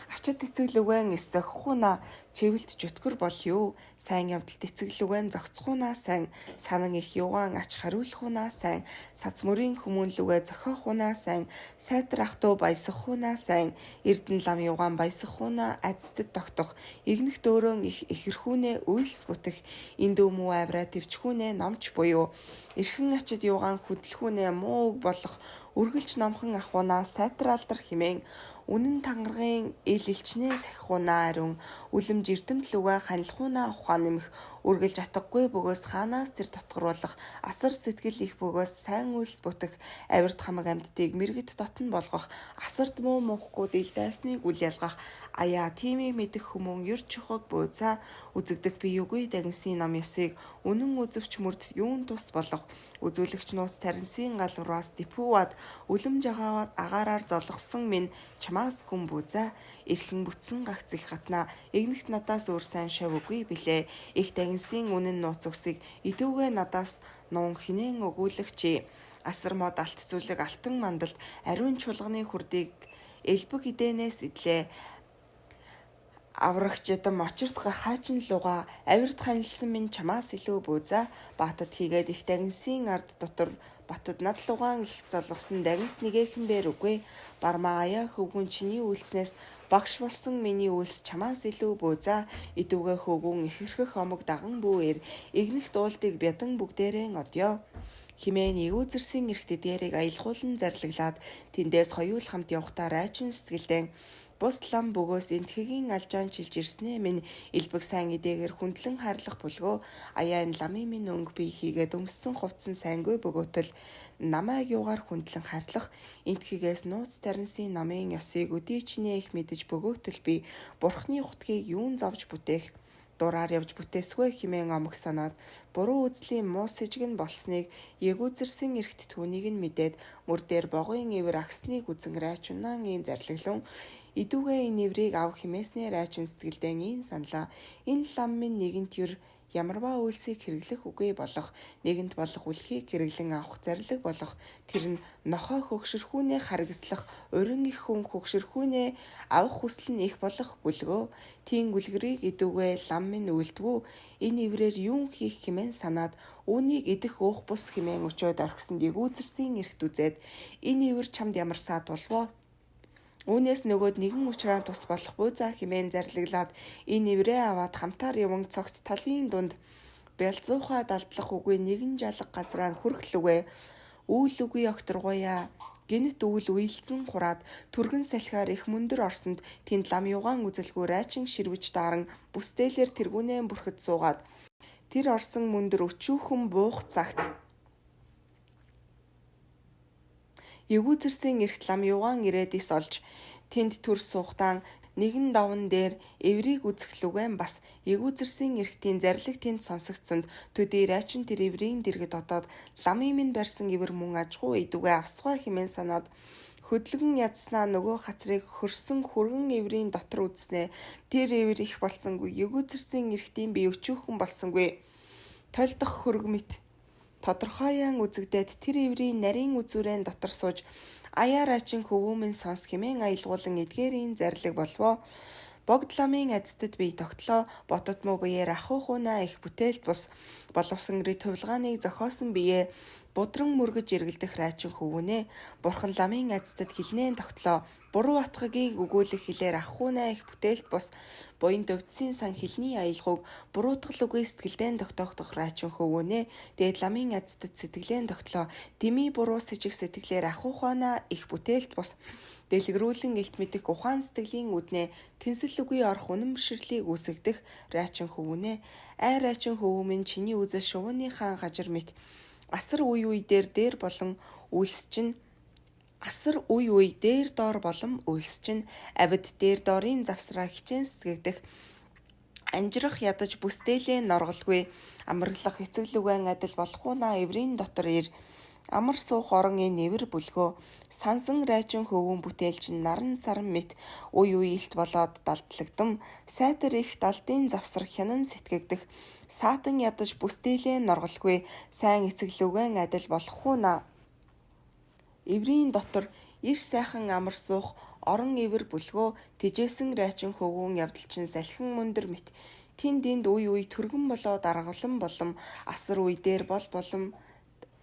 Ачид эцэглүгэн эсзохихуна чивэлт чөткөр бол юу? Сайн явдалт эцэглүгэн зохицохуна сайн, санан их юугаан ач хариулахуна сайн, сац мөрийн хүмүүнлүгэ зохиохуна сайн, сайтар ахтуу баясахуна сайн, эрдэн лам юугаан баясахуна айцтад тогтох, игнэх дөөрөн их ихэрхүүнэ үйлс бүтэх, эндөө муу авраа төвчхүүнэ номч буюу, эрхэн ачид юугаан хөдлөхүүнэ муу болох, үргэлж номхон ахуна сайтар алдар химэн, үнэн тангаргийн ил илчнээ сахихуна ариун үлэмж эрдэмт лүгэ ханилахуна ухаан нэмэх үргэлж атгагүй бөгөөс хаанаас тэр дотгоруулах асар сэтгэл их бөгөөс сайн үйлс бүтэх авирт хамаг амьдтыг мэрэгт дотн болгох асарт муу муухгүй дил дайсныг үл ялгах аяа тимийг мэдэх хүмүүн ер чухаг бөөцаа үзэгдэх бие үгүй дагинсын ном ёсыг үнэн үзэвч мөрд юун тус болох үзүүлэгч нууц таринсын галуураас Дэпүүвад үлэмж агаараар золгосон минь чамаас гүн бүза эрхэн бүтсэн гагц их хатна игнэгт надаас өөр сайн шав үгүй билээ их дагинсын үнэн нууц үсийг идүүгээ надаас нуун хинэн өгүүлэгчи асар мод алт зүйлэг алтан мандалд ариун чулганы хүрдийг элбэг идэнээс идлээ аврагчдам очирт хаачин луга авирт ханилсан минь чамаас илүү бүүза баатад хийгээд их дагинсын ард дотор батад над лугаан их золгосон дагинс нэгэхэн үгүй бармаа аяа хөвгүн чиний үйлснээс багш болсон миний үйлс чамаас илүү бөөза идүүгээ хөвгүн ихэрхэх омог даган бүүэр игнэх дуулдыг бядан бүгдээрээ одё химэн Эгүүзэрсийн эрхтэд дээрийг аялгуулан зарлаглаад тэндээс хоёул хамт явхдаа райчин сэтгэлдэн бус лам бөгөөс энтхэгийн алжаан чилж ирснээ минь элбэг сайн эдээгээр хүндлэн хайрлах бүлгөө аяа энэ ламын минь өнгө бие хийгээд өмссөн хувцсан сайнгүй бөгөөтөл намайг юугаар хүндлэн хайрлах энтхэгээс нууц таринсын намын ёсыг өдий чинээ их мэдэж бөгөөтөл би бурхны утгийг юун зовж бүтээх дураар явж бүтээсгүй химэн омог санаад буруу үзлийн муу сэжиг нь болсныг Эгүүзэрсийн эрхт түүнийг нь мэдээд мөр дээр богын ивэр агсныг үзэн райчунаан ин зарлаглун идүүгээ энэ эврийг ав химээснээ райчин сэтгэлдэн ин саналаа энэ лам минь нэгэнт юр ямарваа үйлсийг хэрэглэх үгүй болох нэгэнт болох үлхийг хэрэглэн авах зарлиг болох тэр нь нохой хөгшөрхүүнээ харгислах урин их хүн хөгшөрхүүнээ авах хүсэл нь их болох бүлгөө тийм үлгэрийг идүүгээ лам минь үлдвүү энэ эврээр юун хийх хэмээн санаад үүнийг идэх уух бус хэмээн өчөөд орхисонд Эгүүзэрсийн эрхт үзээд энэ эвэр чамд ямар саад болвоо Үүнээс нөгөөд нэгэн уучраа тус болох буйзаа химэн зарлаглаад энэ эврээ аваад хамтаар яван цогт талын дунд бялзуухай далдлах үгүй нэгэн жалга газраа хүрхлүгэ үүл үгүй огторгоя гинт үүл уйлцэн хураад түргэн салхиар их мөндөр орсонд тэнд лам югаан үзэлгүй райчин ширвэж даран бүстээлэр тэргүүнээ бүрхэд суугаад тэр орсон мөндөр өчүүхэн буух цагт Эгүүзэрсийн эрхт лам югаан ирээд ис олж тэнд төр суухтаан Нэгэн даван дээр эврийг үзэх лүгэн бас эгүүзэрсэн эрхтийн зарлиг тэнд сонсогдсонд төдий райчин тэр эврийн дэргэд одоод ламын минь барьсан эвэр мөн ажгүй идүгэ авсгаа хэмээн санаад хөдөлгөн ядснаа нөгөө хацрыг хөрсөн хүргэн эврийн дотор үзнэ. Тэр эвэр их болсонгүй эгүүзэрсэн эрхтийн бие өчүүхэн болсонгүй. Тойлдох хөрөг мэт тодорхойн үзэгдээд тэр эврийн нарийн үзүүрэн дотор сууж аяар ачин хөвүүмэн сонс хэмээн аялгуулан эдгээрийн зарлиг болвоо. Богд ламын адстад бие тогтлоо ботод муу биеэр ахуйхуунаа их бүтээлт бус боловсон гэрээ төвлгааныг зохиосон бие будран мөргөж эргэлдэх райчин хөвгүнэ. Бурхан ламын адстад хилнээн тогтлоо буруу атгагийг өгүүлэх хилээр ахуйнаа их бүтээлт бус буян төвдсөн сан хилний аялгауг буруутгал үгүй сэтгэлдэн тогтоох райчин хөвгүнэ. Дээд ламын адстад сэтгэлэн тогтлоо дими буруу сэжиг сэтгэлээр ахуйхуунаа их бүтээлт бус дэлгэрүүлэн илт мэдэх ухаан сэтгэлийн үднэ тэнсэл үгүй орох үнэн бишрлийг үүсгэх райчин хөвгүнэ. Ай райчин хөвгүмэн чиний үзэл шувууныхаа гажир мэт асар үе үе дээр болон үйлс чинь асар үе үе дээр доор болон үйлс чинь авид дээр доорын завсраа хичээн сэтгэгдэх анжирах ядаж бүсдээлээ норголгүй амарлах эцэг лүгэн адил болохуунаа эврийн дотор ир амар суух орон нэвэр бүлгөө сансан райчин хөвгөн бүтээлчин наран саран мэт үе үе илт болоод далдлагдам сайтар их далдын завсар хянан сэтгэгдэх саатан ядаж бүсдээлээ норголгүй сайн эцэг лүгэн адил болохуунаа эврийн дотор ир сайхан амар суух орон эвэр бүлгөө тэжээсэн райчин хөвгөн явдалчин салхин мөндөр мэт тэнд энд үе үе түргэн болоод аргалан болом асар үе дээр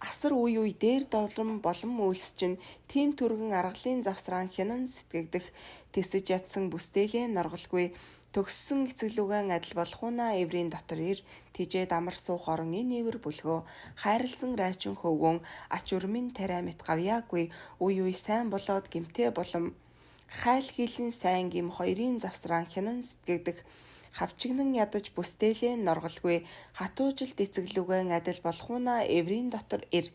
асар үе үе дээр долом болон үйлс чинь тийм түргэн аргалын завсраан хянан сэтгэгдэх тэсэж ядсан бүсдээлээ норголгүй төгссөн эцэглүгэн адил болохуунаа эврийн дотор ир тэжээд амар суух орон энэ эвэр бүлгөө хайрлсан райчин хөвгөн ач өрмийн тариа мэт гавьяагүй үе үе сайн болоод гимтэй болом хайл хийлэн сайн гим хоёрын завсраан хянан сэтгэгдэх хавчигнан ядаж бүсдээлээ норголгүй хатуужилт эцэглүгэн адил болохуунаа эврийн дотор ир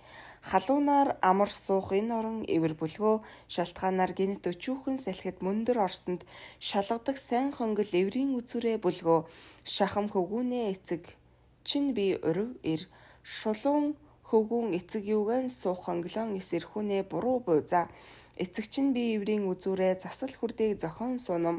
халуунаар амар суух энэ орон эвэр бүлгөө шалтгаанаар гинт өчүүхэн салхид мөндөр орсонд шалгадаг сайн хонгол эврийн үзүүрээ бүлгөө шахам хөвгүүнээ эцэг чин би өрөв ир шулуун хөвгүүн эцэг юуган суух хонглон эсэрхүүнээ буруу буйзаа эцэг чин би эврийн үзүүрээ засал хүрдэг зохион сунам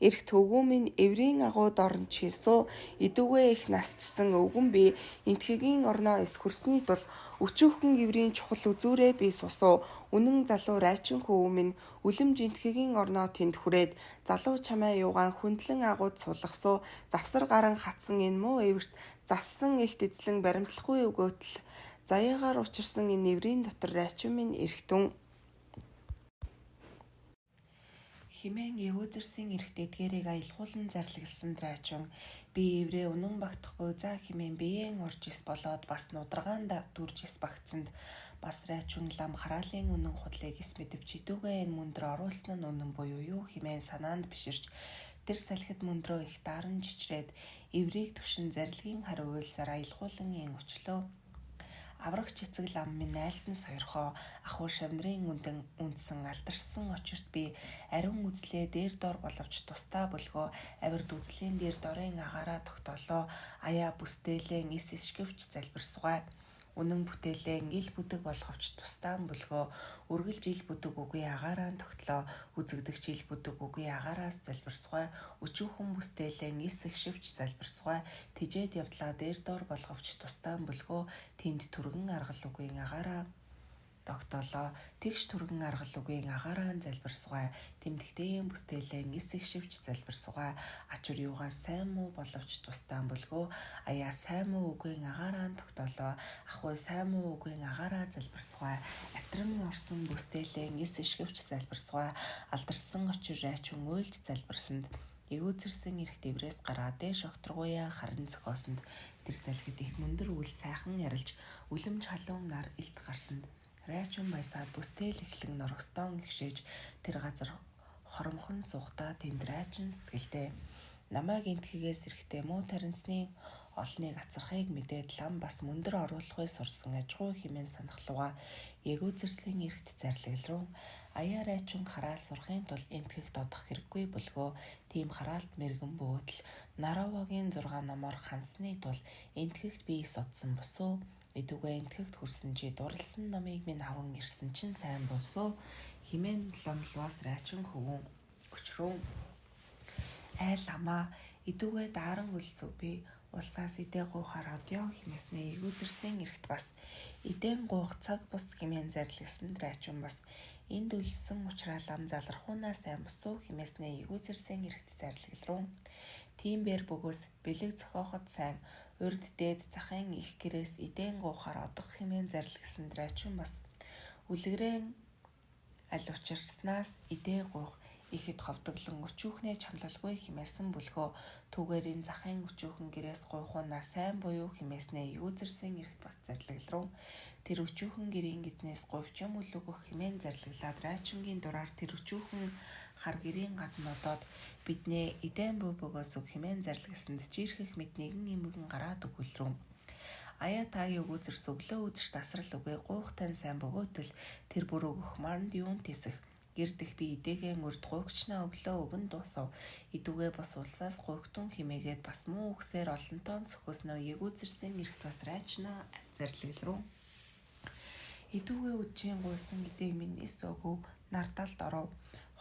эрх төвгүүмийн эврийн агууд орон чисүү идүгээ их насчсан өвгөн би энтхэгийн орноо эс хөрсний тул өчүүхэн эврийн чухал үзүүрээ би сусуу үнэн залуу райчин хөвгүүмийн үлэмж энтхэгийн орноо тэнд хүрээд залуу чамаа юугаан хүндлэн агууд сулгасуу завсар гаран хатсан энэ муу эвэрт зассан элт эзлэн баримтлахгүй өгөөтл заяагаар учирсан энэ эврийн дотор райчин минь эрхтэн химэн эгөөзөрсөн эрхт эдгээрийг аялгуулан зарлаглсан райчин би эврээ үнэн багтах буйзаа химэн биеэн орж ис болоод бас нударгаан дүрж ис багтсанд бас райчин лам хараалын үнэн худлыг ис мэдвч идүүгээ энэ мөндөр оруулсан нь үнэн буюу юу химэн санаанд биширч тэр салхид мөндрөө их даран жичрээд эврийг түшин зарилгийн хариу уйлсаар аялгуулан ин өчлөө аврагч эцэг лам минь айлтан сойрхоо ахуй шавнырын үндсэн алдарсан очирт би ариун үзлээ дээр дор боловч тустаа бөлгөө авирд үзлийн дээр дорын агаараа тогтоолоо аяа бүсдээлэн ис ишгэвч залбирсугай үнэн бүтээлэн ил бүдэг болговч тустаан бөлгөө үргэлж ил бүдэг үгүй агаараа тогтлоо үзэгдэгч ил бүдэг үгүй агаараас залбирсугай өчүүхэн бүсдээлэн ис ихшивч залбирсугай тэжээд явдлаа дээр дор болговч тустаан бөлгөө тэнд түргэн аргал үгүй агаараа тогтоолоо тэгш түргэн аргал үгийн агаараа залбирсугай тэмдэгтэйн бүсдээлэн ис ихшивч залбирсугай ачур юугаан сайн муу боловч тустаан бөлгөө аяа сайн муу үгийн агаараа тогтоолоо ахуй сайн муу үгийн агаараа залбирсугай атран орсон бүсдээлэн ис ишгэвч залбирсугай алдарсан очир райчин уйлж залбирсанд эгөөзөрсөн эрх дэврээс гараад дэш огторгуяа харин зохиосонд тэр салхид их мөндөр үл сайхан ярилж үлэмж халуун нар илт гарсанд райчин байсаад бүстээл эхлэн норгостон гихшээж тэр газар хоромхон сухта тэнд райчин сэтгэлдээ намайг энтхгээс эрэхтэй муу таринсны олныг ацрахыг мэдээд лам бас мөндөр оруулахыг сурсан аж ахуй хэмээн санахлууга ягүүзэрсгийн эрхт зарлагларуу аяар айчун хараал сурахын тулд энтгэх додох хэрэггүй бөлгөө тийм хараалт мэрэгэн бөгөөтл Наравагийн 6 номоор хансны тул энтгэхт би содсон босуу эдүгээ энтгэхт хүрсэн чи дурлсан номыг минь аван ирсэн чинь сайн босуу хэмээн ломлуас райчин хөвөн өчрөө айл амаа эдүгээ дааран өлсөв би улсаас идээ гуйхаар одё хэмээснээ ягүүзэрсийн эрхт бас идэн гуйх цаг бус хэмээн зарлигсан райчин бас энд өлсөн учраас лам залрахуунаа сайн босуу хэмээснээ ягүүзэрсийн эрхт зарлагларуу тиймбэр бөгөөс бэлэг зохиоход сайн урд дээд захын их гэрээс идэн гуйхаар одох хэмээн зарлигсан райчин бас үлгэрэн аль учирснаас идээ гуйх ихэд ховдоглон өчүүхнээ чамлалгүй хэмээсэн бөлгөө түүгээрийн захын өчүүхэн гэрээс гуйхуунаа сайн буюу хэмээснээ ягүүзэрсийн эрхт бас зарлагларуу тэр өчүүхэн гэрийн эзнээс гуйвч юм үл өгөх хэмээн зарлаглаад райчингийн дураар тэр өчүүхэн хар гэрийн гаднуудад биднээ идэн бөө бөгөөс өг хэмээн зарлагсанд жиирхэх мэд нэгэн эмгэн гараад өгүүлрүү аяа та ягүүзэрс өглөө өдөрт тасрал үгээ гуйх тань сайн бөгөөтөл тэр бүр өгөх марнд юун тисэх гэрдэх би идээгэн урд гуйгчнаа өглөө өгөн дуусав идүгээ бас улсаас гуйгтун химээгээд бас муу үгсээр олонтон сөхөснөө ягүүзэрсийн эрхт бас райчнаа зарлагларуу идүгээ үдчийн гуйсан идээг минь эс өгөв нардалд оров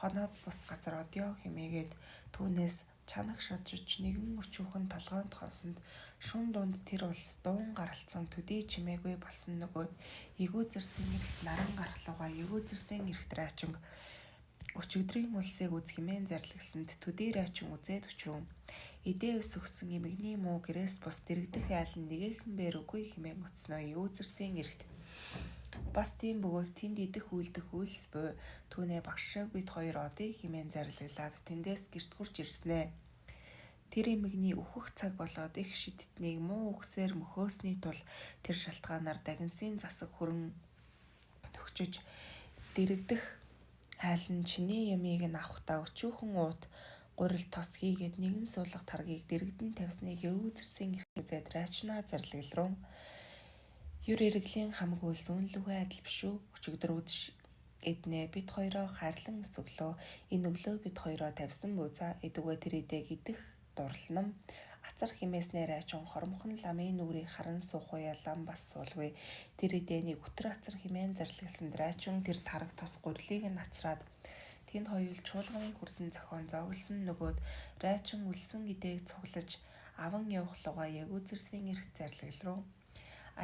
хоноод бус газар одё химээгээд түүнээс чанаг шодрож нэгэн өчүүхэн толгойд хонсонд шун дунд тэр улс дуун гаралцсан төдий чимээгүй болсон нөгөөд ягүүзэрсийн эрхт наран гарахлууга ягүүзэрсийн эрхт райчинг өчигдрийн улсыг үз хэмээн зарлагсанд төдий райчин үзээд өчрөв идээ ус өгсөн эмэгний муу гэрээс бус дэрэгдэх айл нь нэгэхэн бэр үгүй хэмээн өцснөө ягүүзэрсийн эрхт бас тийм бөгөөс тэнд идэх үйлдэх үйлс буй түүнээ багшаа бид хоёр одыг хэмээн зарлаглаад тэндээс гэрт хурж ирснэ тэр эмэгний өөхөх цаг болоод их шидтнийг муу үгсээр мөхөөсний тул тэр шалтгаанаар дагинсын засаг хүрэн төгчөж дэрэгдэх айл нь чиний ямыг нь авахдаа өчүүхэн уут гурил тос хийгээд нэгэн суулгах таргийг дэрэгдэн тавьсныг ягүүзэрсийн эрх үзээд райчнаа зарлагларуу юр эргэлийн хамаг үйлс үнэлүүгээ адил биш үү өчигдөр үдш эднээ бид хоёроо хайрлан өсөглөө энэ өглөө бид хоёроо тавьсан буйзаа эдүгээ тэр идэг идэх дурланам ацар химээснээр айчин хормхон ламын нүрийг харан суухуя лам бас суулгүй тэр идэнийг өтөр ацар химээн зарлагсан райчин тэр тараг тос гурилыг нь ацраад тэнд хоёул чуулганы хүрдэн зохион зоглсон нөгөөд райчин үлсэн идээг цуглаж аван явах луга ягүүзэрсийн эрхт зарлагларуу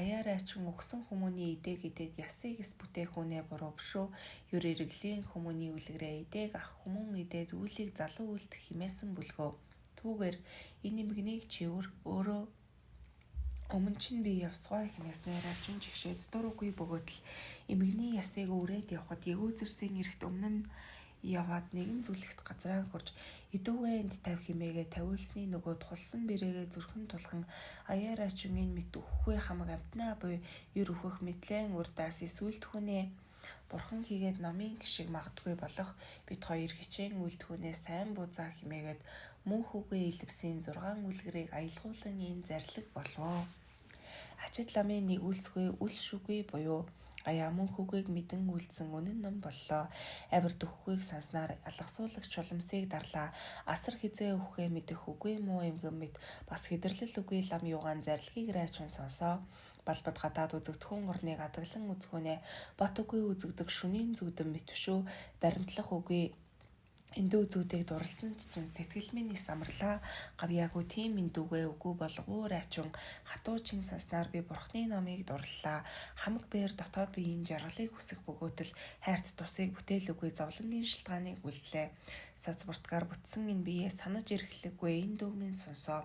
аяар айчин өгсөн хүмүүний идээг идээд ясыг эс бүтээх үнэ буруу биш үү юр эргэлийн хүмүүний үлгэрээ идээг ах хүмүүн идээд үүлийг залуу үлдэх химээсэн бөлгөө түүгээр энэ эмгнийг чи өөрөө өмнө чинь би явсгай хэмээснээр ачин жигшээд дуруугүй бөгөөтл эмгний ясыг өрөөд явхад ягүүзэрсийн эрхт өмнө нь яваад нэгэн зүлэгт газраа хурж идүүгээ энд тавь химээгээ тавиулсны нөгөө тулсан бэрээгээ зүрхэн тулхан аяар ачингийн мэт өгөхгүй хамаг амтнаа буй юр өөхөх мэдлэн урдаас эсвэл түүнээ бурхан хийгээд номын гişиг магадгүй болох бид хоёр хичээн үйлдэлхүүнээ сайн буузаа химээгээд мөнх үгүй илбсийн 6 үлгэрийг аялгуулан энэ зарлиг болвоо ачид ламын нэг үлсгүй үл шүгүй буюу аяа мөнх үгийг мэдэн үлдсэн үнэн ном боллоо авир дөхөхийг санснаар алгасуулагч чуламсыг дарлаа асар хизээ өвхөө мэдэх үгүй муу эмгэн мэт бас хэдэрлэл үгүй лам юугаан зарлагыг райчин сонсоо балбад гадаад үзэгдэхүүн орныг адаглан үзгүүнэ бат үгүй үзэгдэг шүнийн зүгдэн битвшүү баримтлах үгүй эндүү зүйдэг дурлсан чинь сэтгэл минь их самарлаа гавьяагүй тийм эндүүгээ үгүй болгоо райчин хатуучин санснаар би бурхны номыг дурлалаа хамаг бээр дотоод биеийн жаргалыг хүсэх бөгөөтөл хайрт тусыг бүтээл үгүй зовлонгийн шилтгааныг үлдлээ сац буртгаар бүтсэн энэ биеэ санаж ирэхлэггүй энэ дүүмийн сонсоо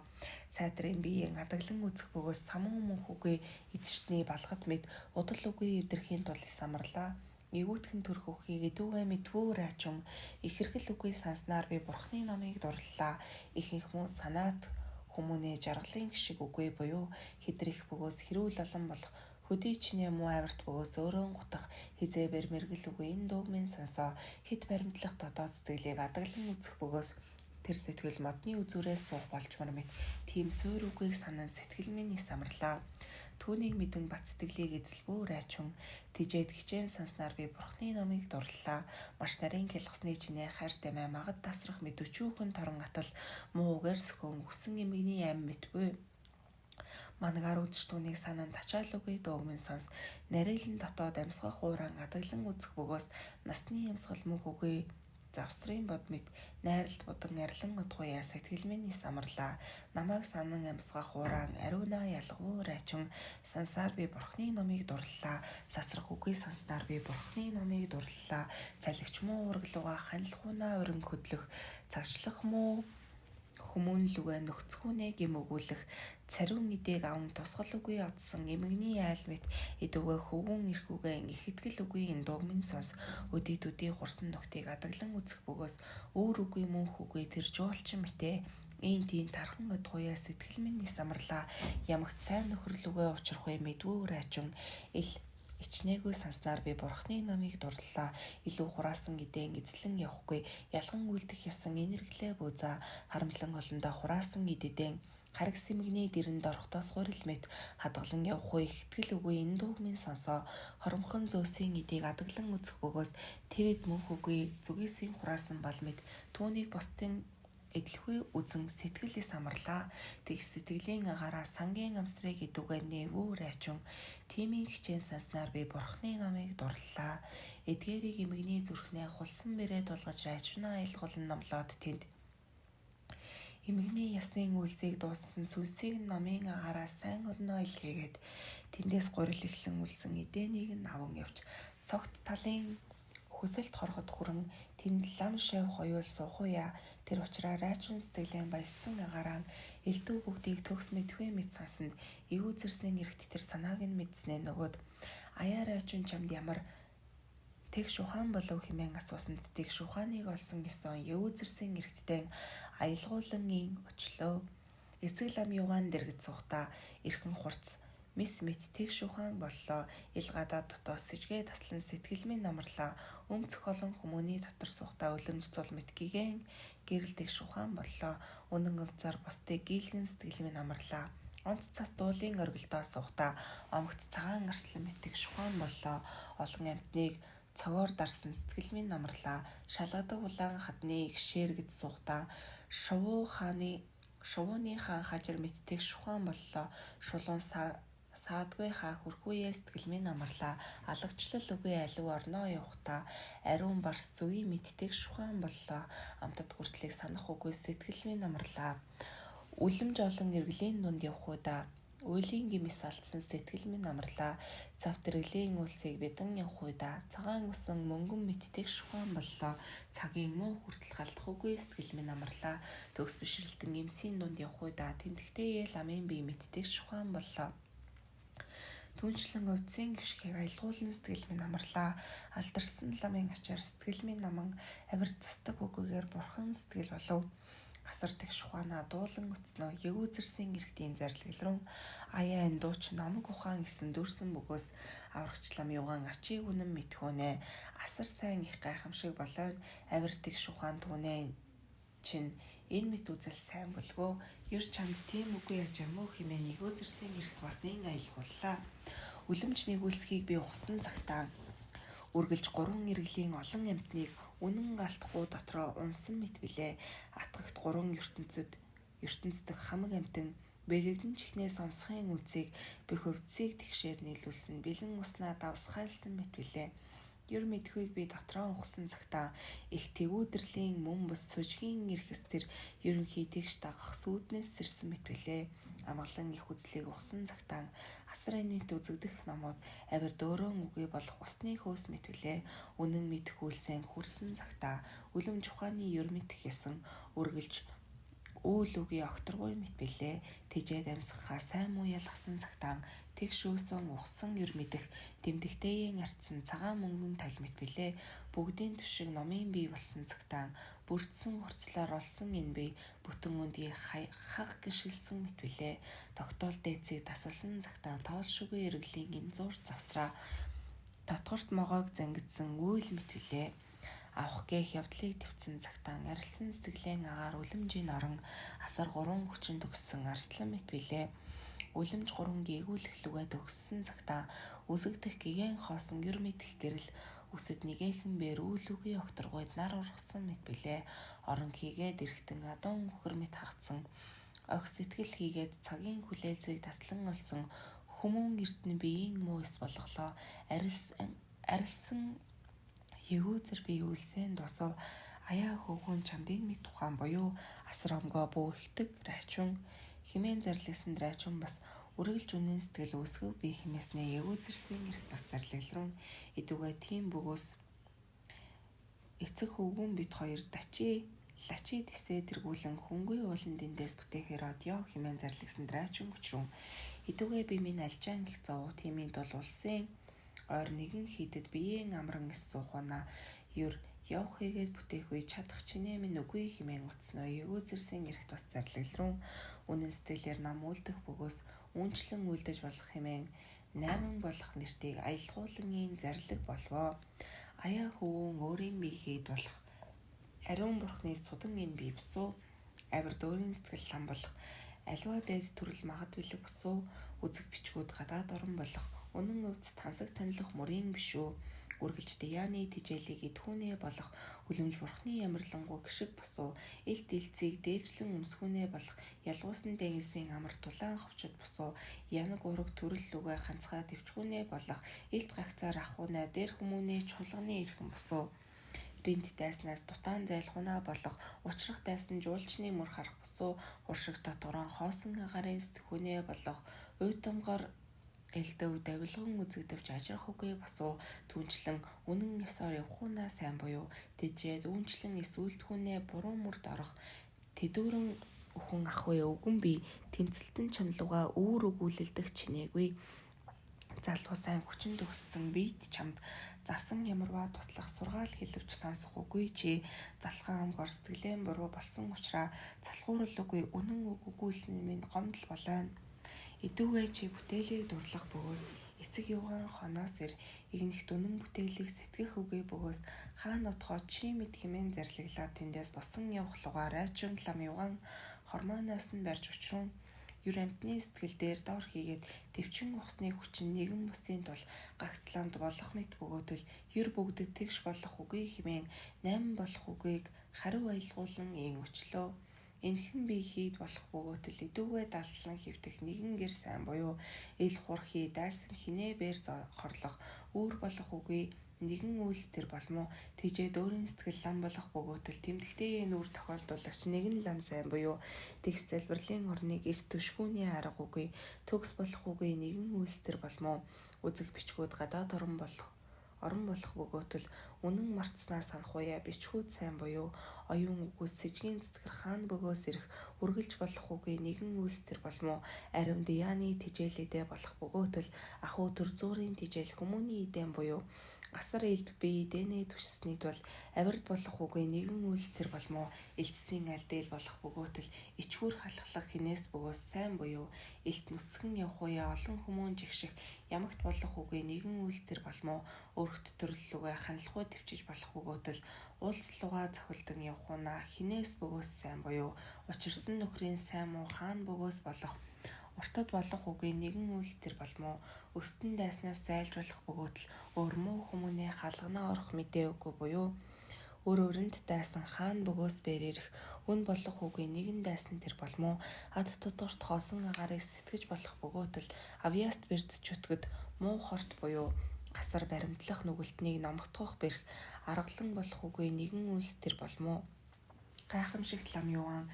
сайдрын биеийн адаглан үзэх бөгөөс самуу мөнх үгүй эзчдний балгат мэд удал үгүй эвдэрхийн тул самарлаа эгүүтхэн төрх өхийг идүүгээ мэдвүү райчин ихэрхэл үгүй санснаар би бурхны номыг дурлалаа ихэнх мөн санаат хүмүүнээ жаргалын гişиг үгүй буюу хэдрэх бөгөөс хэрүүл олон болох хөдий чинээ муу авирт бөгөөс өөрөө гутах хизээбэр мэргэл үгүй энэ дуугмын сонсоо хит баримтлах дотоод сэтгэлийг адаглан үзэх бөгөөс Тэр сэтгэл модны үзүүрээс суух болчмор мэт тийм суур үгийг санан сэтгэл минь самарлаа. Түүнийг мэдэн бат сэтгэлийг эзэлбүү райчун тижээд хичээн санснаар би бурхны номыг дурлалаа. Маш нарийн хялгасны чинээ хайртай май магад тасрах мэдвчүүхэн торон атал муу угаар сөхөн өсөн эмгний аим мэтгүй. Манагаар үзэж түүнийг санаан тачаал үгүй дуугмын сонс нарилэн дотоод амьсгах ууран адаглан үзэх бөгөөс насны амьсгал мөх үгүй завсрын бод мэт найралт будан арилан удгуяа сэтгэл минь самарлаа. Намайг санан амьсгах ууран ариуна ялгуу райчун сансаар би бурхны номыг дурлалаа. Сасрах үгүй санснаар би бурхны номыг дурлалаа. Цалигч муу ургалууга ханилхуунаа урин хөдлөх цагшлах муу хүмүүнлүгэ нөхцгүүнээ гимөгүүлэх цариун идэг аван тусгал үгүй одсон эмгний айл мэт эдүгэ хөвгүн эрхүгэ ихэтгэл үгүй эндугмын сонс өдий хурсан нөхдийг адаглан үзэх бөгөөс өөр үгүй мөнх үгүй тэр жуулчин мэтэ ийм тийм тархан удгуяа сэтгэл минь самарлаа. Ямагт сайн нөхөрлөгөө учрах вэ мэдвүү райчун ичнээгүй санснаар би бурхны номыг дурлалаа. Илүү хураасан эдэн эзлэн явахгүй ялган үлдэх ёсон энерглээ бүүзаа харамлан олондоо хураасан эдэдэн харгас эмгний дэрэнд орохдоос хурил мэт хадгалан явах уу ихэтгэл үгүй энэ дуугмын сонсоо хоромхон зөөсийн эдийг адаглан үзэх бөгөөс тэрэд мөнх үгүй зүгээсийн хураасан бал мэт түүнийг бусдын эдлгүй үзэн сэтгэл самарлаа. Тэгс сэтгэлийн агаараа сангийн амсрыг идүгэ нэвүү райчун тимийн хичээн санснаар би бурхны номыг дурлалаа. Эдгээрийг эмгний зүрхнээ хулсан бэрээ тулгаж райчунаа аялгуулан номлоод тэнд эмгний ясны үйлсийг дууссан сүнсийг номын агаараа сайн өрнөө илгээгээд тэндээс гурил эхлэн үлсэн эдэнийг нь аван явж цогт талын хүсэлт хорхот хүрэн тэнд лам шав хоёул суухуя тэр учраас райчун сэтгэлэн баяссан агаараа элдв бүгдийг төгс мэдгүй мэд сансанд эвүү зэрсэн эрэгт тэр санааг нь мэдснэ нөгөөд аяа райчун чамд ямар тэг шухан болов хэмээн асуусанд тэг шуханыг олсон гэсэн эвүү зэрсэн эрэгттэй аялгуулан ин өчлөө эцэг лам юугаан дэргэд суухта эрхэн хурц мис мэт тэг шухан боллоо. Ил гадаа дотоос сэжгээ таслан сэтгэл минь намарлаа. Өмцөх олон хүмүүний дотор сухта өлөмж цул мэт гигэн гэрэл тэг шухан боллоо. Үнэн өвцөр бусдыг гийлгэн сэтгэл минь намарлаа. Онц цас дуулын оргилдоо сухта омогт цагаан арслан мэт тэг шухан боллоо. Олон амтныг цогоор дарсан сэтгэл минь намарлаа. Шалгадаг улаан хадны гişэргэд сухта шувууны хаан хажир мэт тэг шухан боллоо. Шулуун саадгүй хаа хүрхүүе сэтгэл минь амарлаа. Алагчлал үгүй аливаа орноо явахта ариун барс зүгий мэддэг шухан боллоо. Амтад хүртлийг санах үгүй сэтгэл минь амарлаа. Үлэмж олон эргэлийн дунд явахуда уйлын гимс алдсан сэтгэл минь амарлаа. Завт эргэлийн үлсийг бэдэн явахуда цагаан усан мөнгөн мэддэг шухан боллоо. Цагийн муу хүртэл халдах үгүй сэтгэл минь амарлаа. Төгс бишрэлтэн эмсийн дунд явахуда тэмдэгтэй ламын бие мэддэг шухан боллоо. Түнчлэн увдсын гიშгийг аялгуулн сэтгэл минь амарлаа. Алдарсан ламын ачаар сэтгэл минь наман авир застаг үгүйгээр бурхан сэтгэл болов. Асар тэг шуханаа дуулан өцнөө ягүү зэрсэн эрэгтийн зарлигл руу аяа энэ дууч намаг ухаан гисэн дүрсэн бөгөөс аврагч лам юугаан ачиг үнэн мэдхүүнэ. Асар сайн их гайхамшиг болоод авир тэг шухаан түүнэ чин энэ мэт үзэл сайн болгоо ер чамд тийм үгүй яж юм уу хэмээн ягүү зэрсэн эрэгт басын аялгууллаа. Үлэмж нэгүүлсхийг би ухсан цагтаа үргэлж 3 эргэлийн олон амьтныг үнэн алтгүй дотроо унсан мэт билээ. Атгагт 3 ертөнцид хамаг амьтан бэлэгдэн чихнээ сонсохын үзийг би хөвдсийг тэгшээр нийлүүлсэн бэлэн уснаа давсхайлсан мэт билээ. Ер мэдхүйг би дотроо ухсан цагтаа их тэгүүдэрлийн мөн бус сүжгийн эрхэс тэр ерөнхий тэгш дагах сүүднээс сэрсэн мэт билээ. Амгалан их үзлийг ухсан цагтаа асар анит үзэгдэх номууд авир дөөрөн үгүй болох усны хөөс мэт билээ. Үнэн мэдэх үйлсэн хүрсэн цагтаа үлэмж ухааны ер мэдэх ясан үргэлж үйл үгүй огторгүй мэт билээ. Тэжээд амьсгахаа сайн муу ялгсан цагтаа тэгш өсөн ухсан ер мэдэх дэмдэгтэйн арцсан цагаан мөнгөн тал мэт билээ. Бүгдийн түшиг номын бий болсон цагтаа бүрдсэн хурцлаар олсон энэ бий бүтэн үндгийг хаг гიშгэлсэн мэт билээ. Тогтоол дээцийг тасалсан цагтаа тоолшгүй эргэлийн энэ зур завсраа дотгорт могоог зангидсан үйл мэт билээ. авах гээх явдлыг твцэн цагтаан арилсан сэтгэлийн агаар үлэмжийн орон асар 3 хүчин төгссөн арслан мэт билээ. Үлэмж 3 гээгүүлэх лүгээ төгссөн цагтаа үзэгдэх гигэн хоосон юр мэдэх гэрэл үсэд нэгэхэн бээр үүлүгийн окторгойд нар ургасан мэт билээ. Орон хийгээд эрэхтэн адуун хөхөр мэт хагцсан. Ох сэтгэл хийгээд цагийн хүлээлцийг таслан олсон хүмүүн эрдэнэ биеийн муус болголоо. Арилсан ягүүзэр би үлсэн досоо аяа хөөгөн чамдын мэд тухайн буюу асар омгоо бүүхдэг райчун химэн зарлигсан райчун бас үргэлж үнэн сэтгэл үүсгэв би химээснээ ягүүзэрсэн эрт бас зарлаглрун идүгээ тийм бөгөөс эцэг хөвгүн бит хоёр лачи тисээ тэргүүлэн хөнгөө уулан дэндээс бүтээхээр одё химэн зарлигсан райчун хүчрүүн идүгээ би минь алжаан гих зов тиймийн тул улсын ойр нэгэн хийдэд биеийн амран эс суухана юр явах хийгээд бүтээх үе чадах чинээ минь үгүй химэн уцсноо ягүүзэрсэн эрт бас зарлаглрун үнэн сэтгэлээр нам үлдэх бөгөөс үнчлэн үлдэж болох химэн 8 болох нэртийг аялахуулан зарлиг болвоо аяа хөвөн өөрийн бие хэд болох ариун бурхны судан энэ бие босуу авир дөөрийн сэтгэл лам болох аливаа дээд төрөл магадвилэг босуу үзэг бичгүүд гадаад орон болох үнэн өвдөс тансаг танилах мөрийн бишүү үргэлж Даяны тижээлийг идхүүнээ болох үлэмж бурхны ямарлангуй гიშг босуу илт илцийг дээлжлэн өмсгүүнээ болох ялгуусан дэнгисийн амар тулаан ховчод босуу янаг ураг төрөл лүгэ ганцхаа төвчгүүнээ болох илт гагцаар ахуунаа дээр хүмүүнээ чуулганы ирхэн босуу ринт дайснаас дутаан зайлхунаа болох учрах дайсан жуулчны мөр харах босуу уршиг дотгорон хоосон агарын сэтгүүнээ болох уйтамгар элдэв давилган үзэгдэвч ажрах үгүй босуу түнчлэн үнэн ёсоор явхуунаа сайн буюу тэжээд үүнчлэн эсвэлтхүүнээ буруу мөрд орох тэдүүрэн өхөн ахвэ өвгөн би тэмцэлтэн чанлууга үүр өгүүлэлдэх чинээгүй залуу сайн хүчин төгссөн бийт чамд засан ямарваа туслах сургаал хэлвч сонсох үгүй чи залхан амгаар сэтгэлэн буруу болсон учраас залхуурал үгүй үнэн үг өгүүлсэн минь гомдол болоо идүүгээ чи бүтээлийг дурлах бөгөөс эцэг юугаан хоноос ир игнэх дүнэн бүтээлийг сэтгэх үгүй бөгөөс хаан нотхоо чи мэд хэмээн зарлаглаа тэндээс босон явах лугаа райчун лам юугаан хормоноос нь барьж учрун юр амтны сэтгэл дээр дор хийгээд төвчин ухсны хүчин нэгэн бүсийн тул гагцламд болох мэт бөгөөтөл юр бүгдэд тэгш болох үгүй хэмээн 8 болох үгийг хариу аялгуулан өчлөө энхэн би хийд болох бөгөөтөл идүүгээ далслан хөвтөх нэгэн гэр сайн буюу ил хурхи дайсан хинээ бээр хорлох үүр болох үгүй нэгэн үйлс төр болмоо тэжээд өөрийн сэтгэл лам болох бөгөөтөл тэмдэгтэй нүүр тохиолдуулагч нэгэн лам сайн буюу тэгс залбирлын орныг эс түшгүүний арга үгүй төгс болох үгүй нэгэн үйлс төр болмоо үзэг бичгүүд гадаад орон болох бөгөөтөл үнэн мартснаа санахуяа бичгүүд сайн буюу оюун үгүйс сэжгийн цэцгэр хаан бөгөөс ирэх үргэлж болох үгүй нэгэн үйлс төр болмоо арим Даяны тижээлэдэ болох бөгөөтөл ахуу төр зуурын тижээл хүмүүний идээн буюу асар илб би дэнэ түшсэний тул авирд болох үгүй нэгэн үйлс төр болмоо элчсийн альдээл болох бөгөөтөл ичгүүр халахлах хинээс бөгөөс сайн буюу элт нүцгэн явах уяа олон хүмүүн жигших ямагт болох үгүй нэгэн үйлс төр болмоо өргөт төрлөөгөө ханлахуй төвчиж болох бөгөөтөл уулс лугаа цохилдан явахуна хинээс бөгөөс сайн буюу учирсан нөхрийн сайн муу хаан бөгөөс болох уртад болох үгүй нэгэн үйлс төр болмоо өстөн дайснаас зайлжуулах бөгөөтөл өөр муу хүмүүнээ халганаа орох мэдээ үгүй буюу өрөөрөнд дайсан хаан бөгөөс бээр ирэх үн болох үгүй нэгэн дайсан тэр болмоо ад тутгарт хоосон агаарыг сэтгэж болох бөгөөтөл авьяаст бэрд чөтгөд муу хорт буюу гасар баримтлах нүгэлтнийг номогдох бэрх аргалан болох үгүй нэгэн үйлс төр болмоо гайхамшигт лам юугаан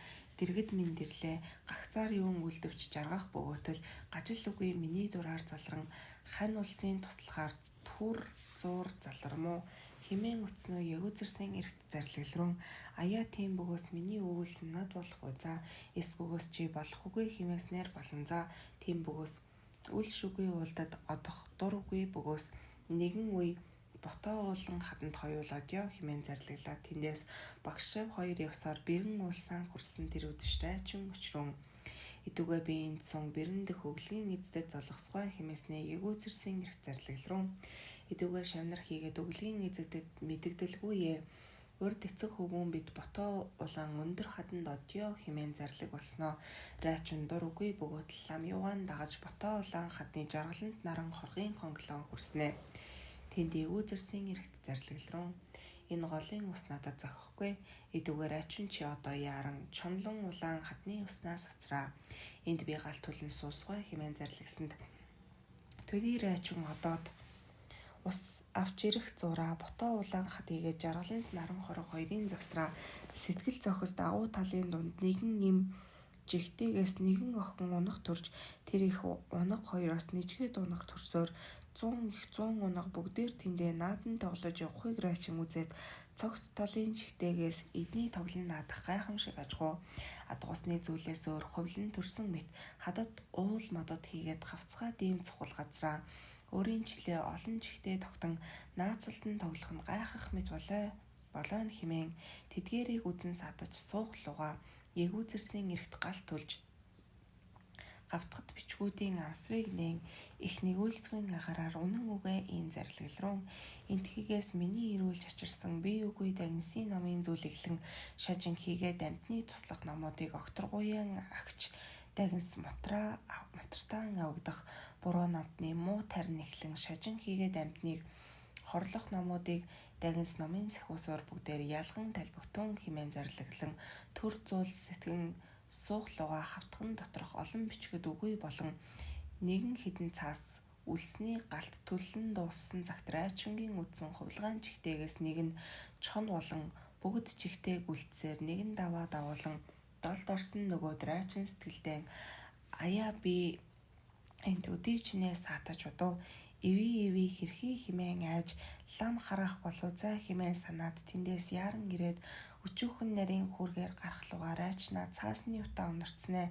дэргэд минь дэрлээ гагцаар юун үлдэвч жаргах бөгөөтөл гажил үгүй миний дураар залран хань улсын туслахаар түр зуур залармуу химэн өцнөө ягүүзэрсэн эрт зарлаглрун аяа тийм бөгөөс миний өвөл над болох за эс бөгөөс чи болох үгүй химээснээр болон за тийм бөгөөс үл шүгүй уулдад одох дур үгүй бөгөөс нэгэн үе ботоо уулан хаданд хоёул одё хэмээн зарлаглаа тэндээс багш хоёр явсаар бэрэн уулсан хүрсэн тэр үдэшрайчин өчрөн идүгээ би энд сон бэрэндэх өглөгийн эздэд золгосгой хэмээснээ ягүүзэрсэн эрт зарлаглрун идүгээ шавнар хийгээд өглөгийн эзэгдэд мэдэгдэлгүй Урд эцэг хөвгүүн бид ботоо улаан өндөр хаданд одё хэмээн зарлиг болсноо. Райчин дур үгүй бөгөөд лам юугаан дагаж ботоо улаан хадны жаргаланд наран хоргийн хонглон хүрснэ. Тэнд эвүүзэрсийн эрэгт зарлигларун. Энэ голын ус надад зохихгүй. Идүүгээр ачин чи одоо яаран чонлон улаан хадны уснаас цацраа. Энд би галт түлэн суусгай хэмээн зарлигсанд төдий ачин одоод ус авч ирэх зураа ботоо улаан хад хийгээд жаргаланд наран хорог хоёрын завсраа сэтгэл зохист агуу талын дунд нэгэн им жигтэйгээс нэгэн охин унах төрж тэр их унах хоёроос нэжгээд унах төрсөөр 100 их 100 унах бүгдээр тэндээ наадан тоглож явахыг райчин үзээд цогт талын жигтэйгээс эдний тоглон наадах гайхамшиг ажгуу адгуусны зүйлээс өөр ховлон төрсөн мэт хадад уул модод хийгээд хавцгаа дэм цухал газраа өөрийн жилээ олон жигтэй тогтон наацалтан тоглох нь гайхах мэт болоо хэмээн тэдгээрийг үзэн садаж суух луга эгүүзэрсийн эрэгт галт түлж гавтгад бичгүүдийн авсрыг нээн их нэгүүлсгүй агараар үнэн үгээ ийм зарлигларун. Энтхийгээс миний ирүүлж ачирсан бие үгүй дагнсын номын зүйлэглэн шажин хийгээд амтны туслах номуудыг окторгуян агч дагнс мутартаан авагдах буруу намтны муу тарин эхлэн шажин хийгээд амтныг хорлох номуудыг дагнс номын сахиусаар бүгдээр ялган талбагтун хэмээн зарлиглан төр зуул сэтгэн суух луга хавтган доторх олон бичгэд үгүй болон нэгэн хідэн цаас үлсний галт төлөн дууссан цагт райчингийн үдсэн хувилгаан жигтэйгээс нэг нь чон болон бүгд жигтэйг үлдсээр нэгэн даваа давуулан долд орсон нөгөөд райчин сэтгэлдээ аяа би энд өдийчнээ саатаж удав эви хэрхий хэмээн айж лам хараах болов заа хэмээн санаад тэндээс яаран ирээд өчүүхэн нарийн хүүргээр гарах лугаа райчнаа цаасны утаа өнөрцнээ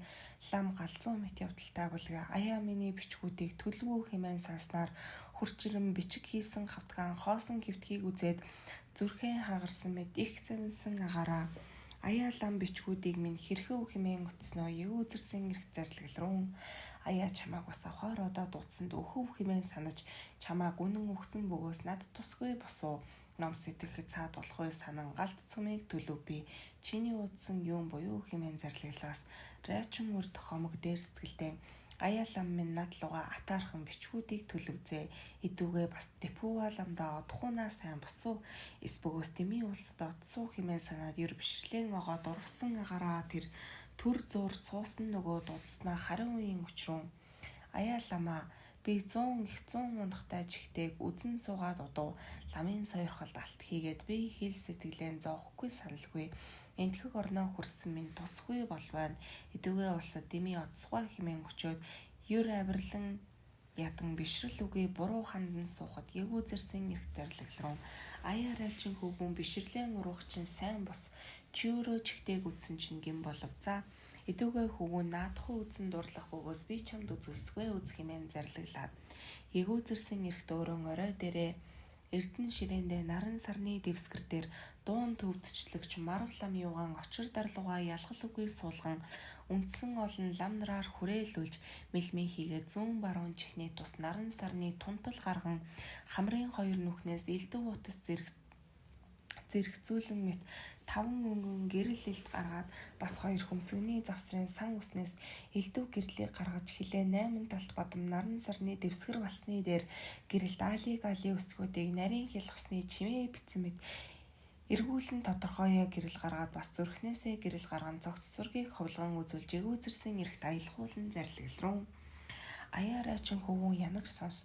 лам галзуу мэт явдалтай булгаа аяа миний бичгүүдийг төлөвөө хэмээн санснаар хурчирэн бичиг хийсэн хавтгаан хоосон хөвтгийг үзээд зүрхэн хагарсан мэт их зэнсэн агаараа аяа лам бичгүүдийг минь хэрхүү хэмээн өтснөө эвүүзэрсэн эрх зарлигларун. Аяа чамааг бас авахаар одоо дуудсанд өхөв хэмээн санаж чамааг үнэн өгсөн бөгөөс над тусгүй босуу ном сэтгэхэд цаад болохгүй санан галт цүмийг төлөв би чиний уудсан юм буюу хэмээн зарлиглаас райчин үрд хомог дээр сэтгэлдээ аяа лам минь над луга атаархан бичгүүдийг төлөвзээ идүүгээ бас тэпүүа ламда одхуунаа сайн босуу эс бөгөөс дэмий улсад одсуу хэмээн санаад ер бишрлэн огоо дурвсан агараа тэр төр зур суусан нөгөө дуудснаа харин үеийн өчрүүн аяа ламаа би 100 их 100 унахтай жигтэйг үзэн суугаад удуу ламын сойрхолд алт хийгээд би хил сэтгэлэн зовхгүй саналгүй энтхэг орноо хүрсэн минь тусгүй болвайн идүүгээ улсад дэмий одсгой хэмээн өчөөд юр авирлан ядан бишрэл үгүй буруу хандан суухад эгүүзэрсэн эрх зарлагларун аяа райчин хөвгүн бишрлэн уруух чинь сайн бос чи өөрөө чигтэйг үзсэн чинь гин болов за идүүгээ хөвгүн наадхуу үзэн дурлах бөгөөс би чамд үзүүлсгүй үз хэмээн зарлаглаад эгүүзэрсэн эрхт өрөн орой дээрээ Эрдэнэ ширээндээ наран сарны дэвсгэр дээр дуун төвдчлөгч марв лам юугаан очир дарлуугаа ялгал үгүй суулган үндсэн олон лам нараар хүрээлүүлж мэлмээ хийгээ зүүн баруун чихний тус наран сарны тунтал гарган хамрын хоёр нүхнээс элдв утас зэрэгцүүлэн мэт 5 өнгөн гэрэл элд гаргаад бас 2 хөмсгөний завсрын сан үснээс элдв гэрлийг гаргаж хилээ 8 талт бадам наран сарны дэвсгэр басны дээр гэрэлд али өсгүүдийг нарийн хялгасны чимээ битсэн мэт эргүүлэн тодорхойо гэрэл гаргаад бас зүрхнээсээ гэрэл гарган цогц зургийг ховлгон үзүүлж эгүүзэрсэн эрхт аялахуулан зарлагларун. Аяа райчин хөвгүн янагч сонс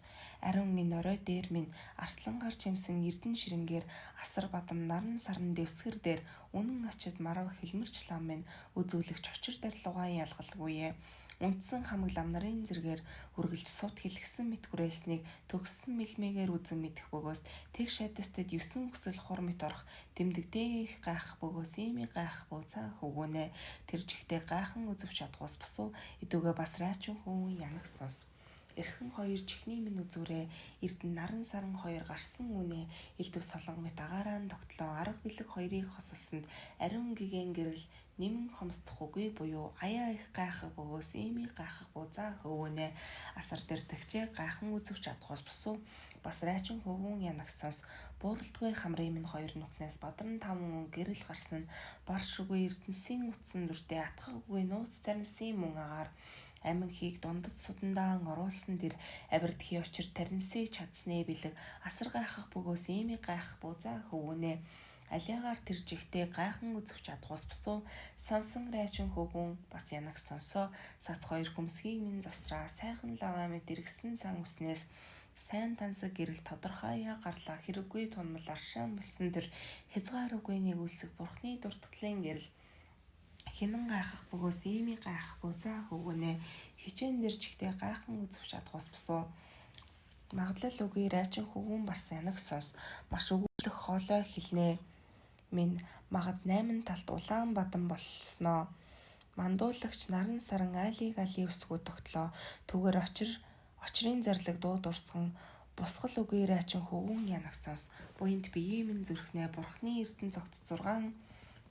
ариун энэ орой дээр минь арслан гар чимсэн эрдэнэ ширэнгээр асар бадам наран сарн дэвсгэр дээр үнэн ачид марав хэлмэрч лам минь үзүүлэгч очир дарлуугаа ялгалгүйе үндсэн хамаг лам нарын зэргээр үргэлж сувд хэлгсэн мэт хүрээлснийг төгссөн мэлмээгээр үзэн мэдэх бөгөөс тэг шайдастад 9 хүсэл хур мэт орох тэмдэгдээ их гайхах бөгөөс иймий гайхах бууцаа хөвгүнэ тэр жигтэй гайхан үзв чадгуус босуу идүүгээ бас райчин хөвгүн янагч сонс Эрхэн хоёр чихний минь үзүүрээ эрдэн наран саран хоёр гарсан үнэ элдв солонгомит агараан тогтлоо арга бэлэг хоёрыг хосолсонд ариун гэгэн гэрэл нэмэн хомсдох үгүй буюу аяа их гайхах бөгөөс ими гайхах бузаа хөвгөнэ асар дэртэгчээ гайхан үзвч чадхоос босуу бас райчин хөвгөн янагсаас бууралдгүй хамрын минь хоёр нүхнээс бадран таван гэрэл гарсан нь баршгүй эрдэнсийн утсан дүртэй атгахгүй нууц тарнсын мөн агаар амин хийг дундад судандаан оруулсан дэр авирдхи очир таринсыг чадсны бэлэг асар гайхах бөгөөс ими гайхах бузаа хөвгөнэ алиагаар тэр жигтэй гайхан үзэх чадхуус босуу сансан райчин хөвгүн бас янаг сонсоо сац хоёр хүмсгийг минь завсраа сайхан лаваа мэд иргсэн сан үснээс сайн тансаг гэрэл тодорхойя гарлаа хэрэггүй тунмал аршаан мэлсэн тэр хязгаар үгүй нэгүүлсэх бурхны дуртгалын гэрэл хинэн гайхах бөгөөс ими гайхах бузаа хөвгөнэ хичээн дэр жигтэй гайхан үзэх чадхуус босуу магадлал үгүй райчин хөвгүн бас янаг сонс маш өгүүлэх хоолой хэлнэ минь магад 8 талд Улаанбаатан болсноо мандуулагч наран саран айлыг али өсгөө тогтлоо түгээр очрын зарлаг дуу дурсган бусгал үгүй райчин хөвгүн янагцаас буйнд биеийн минь зүрхнэ бурхны эрдэн цогт 6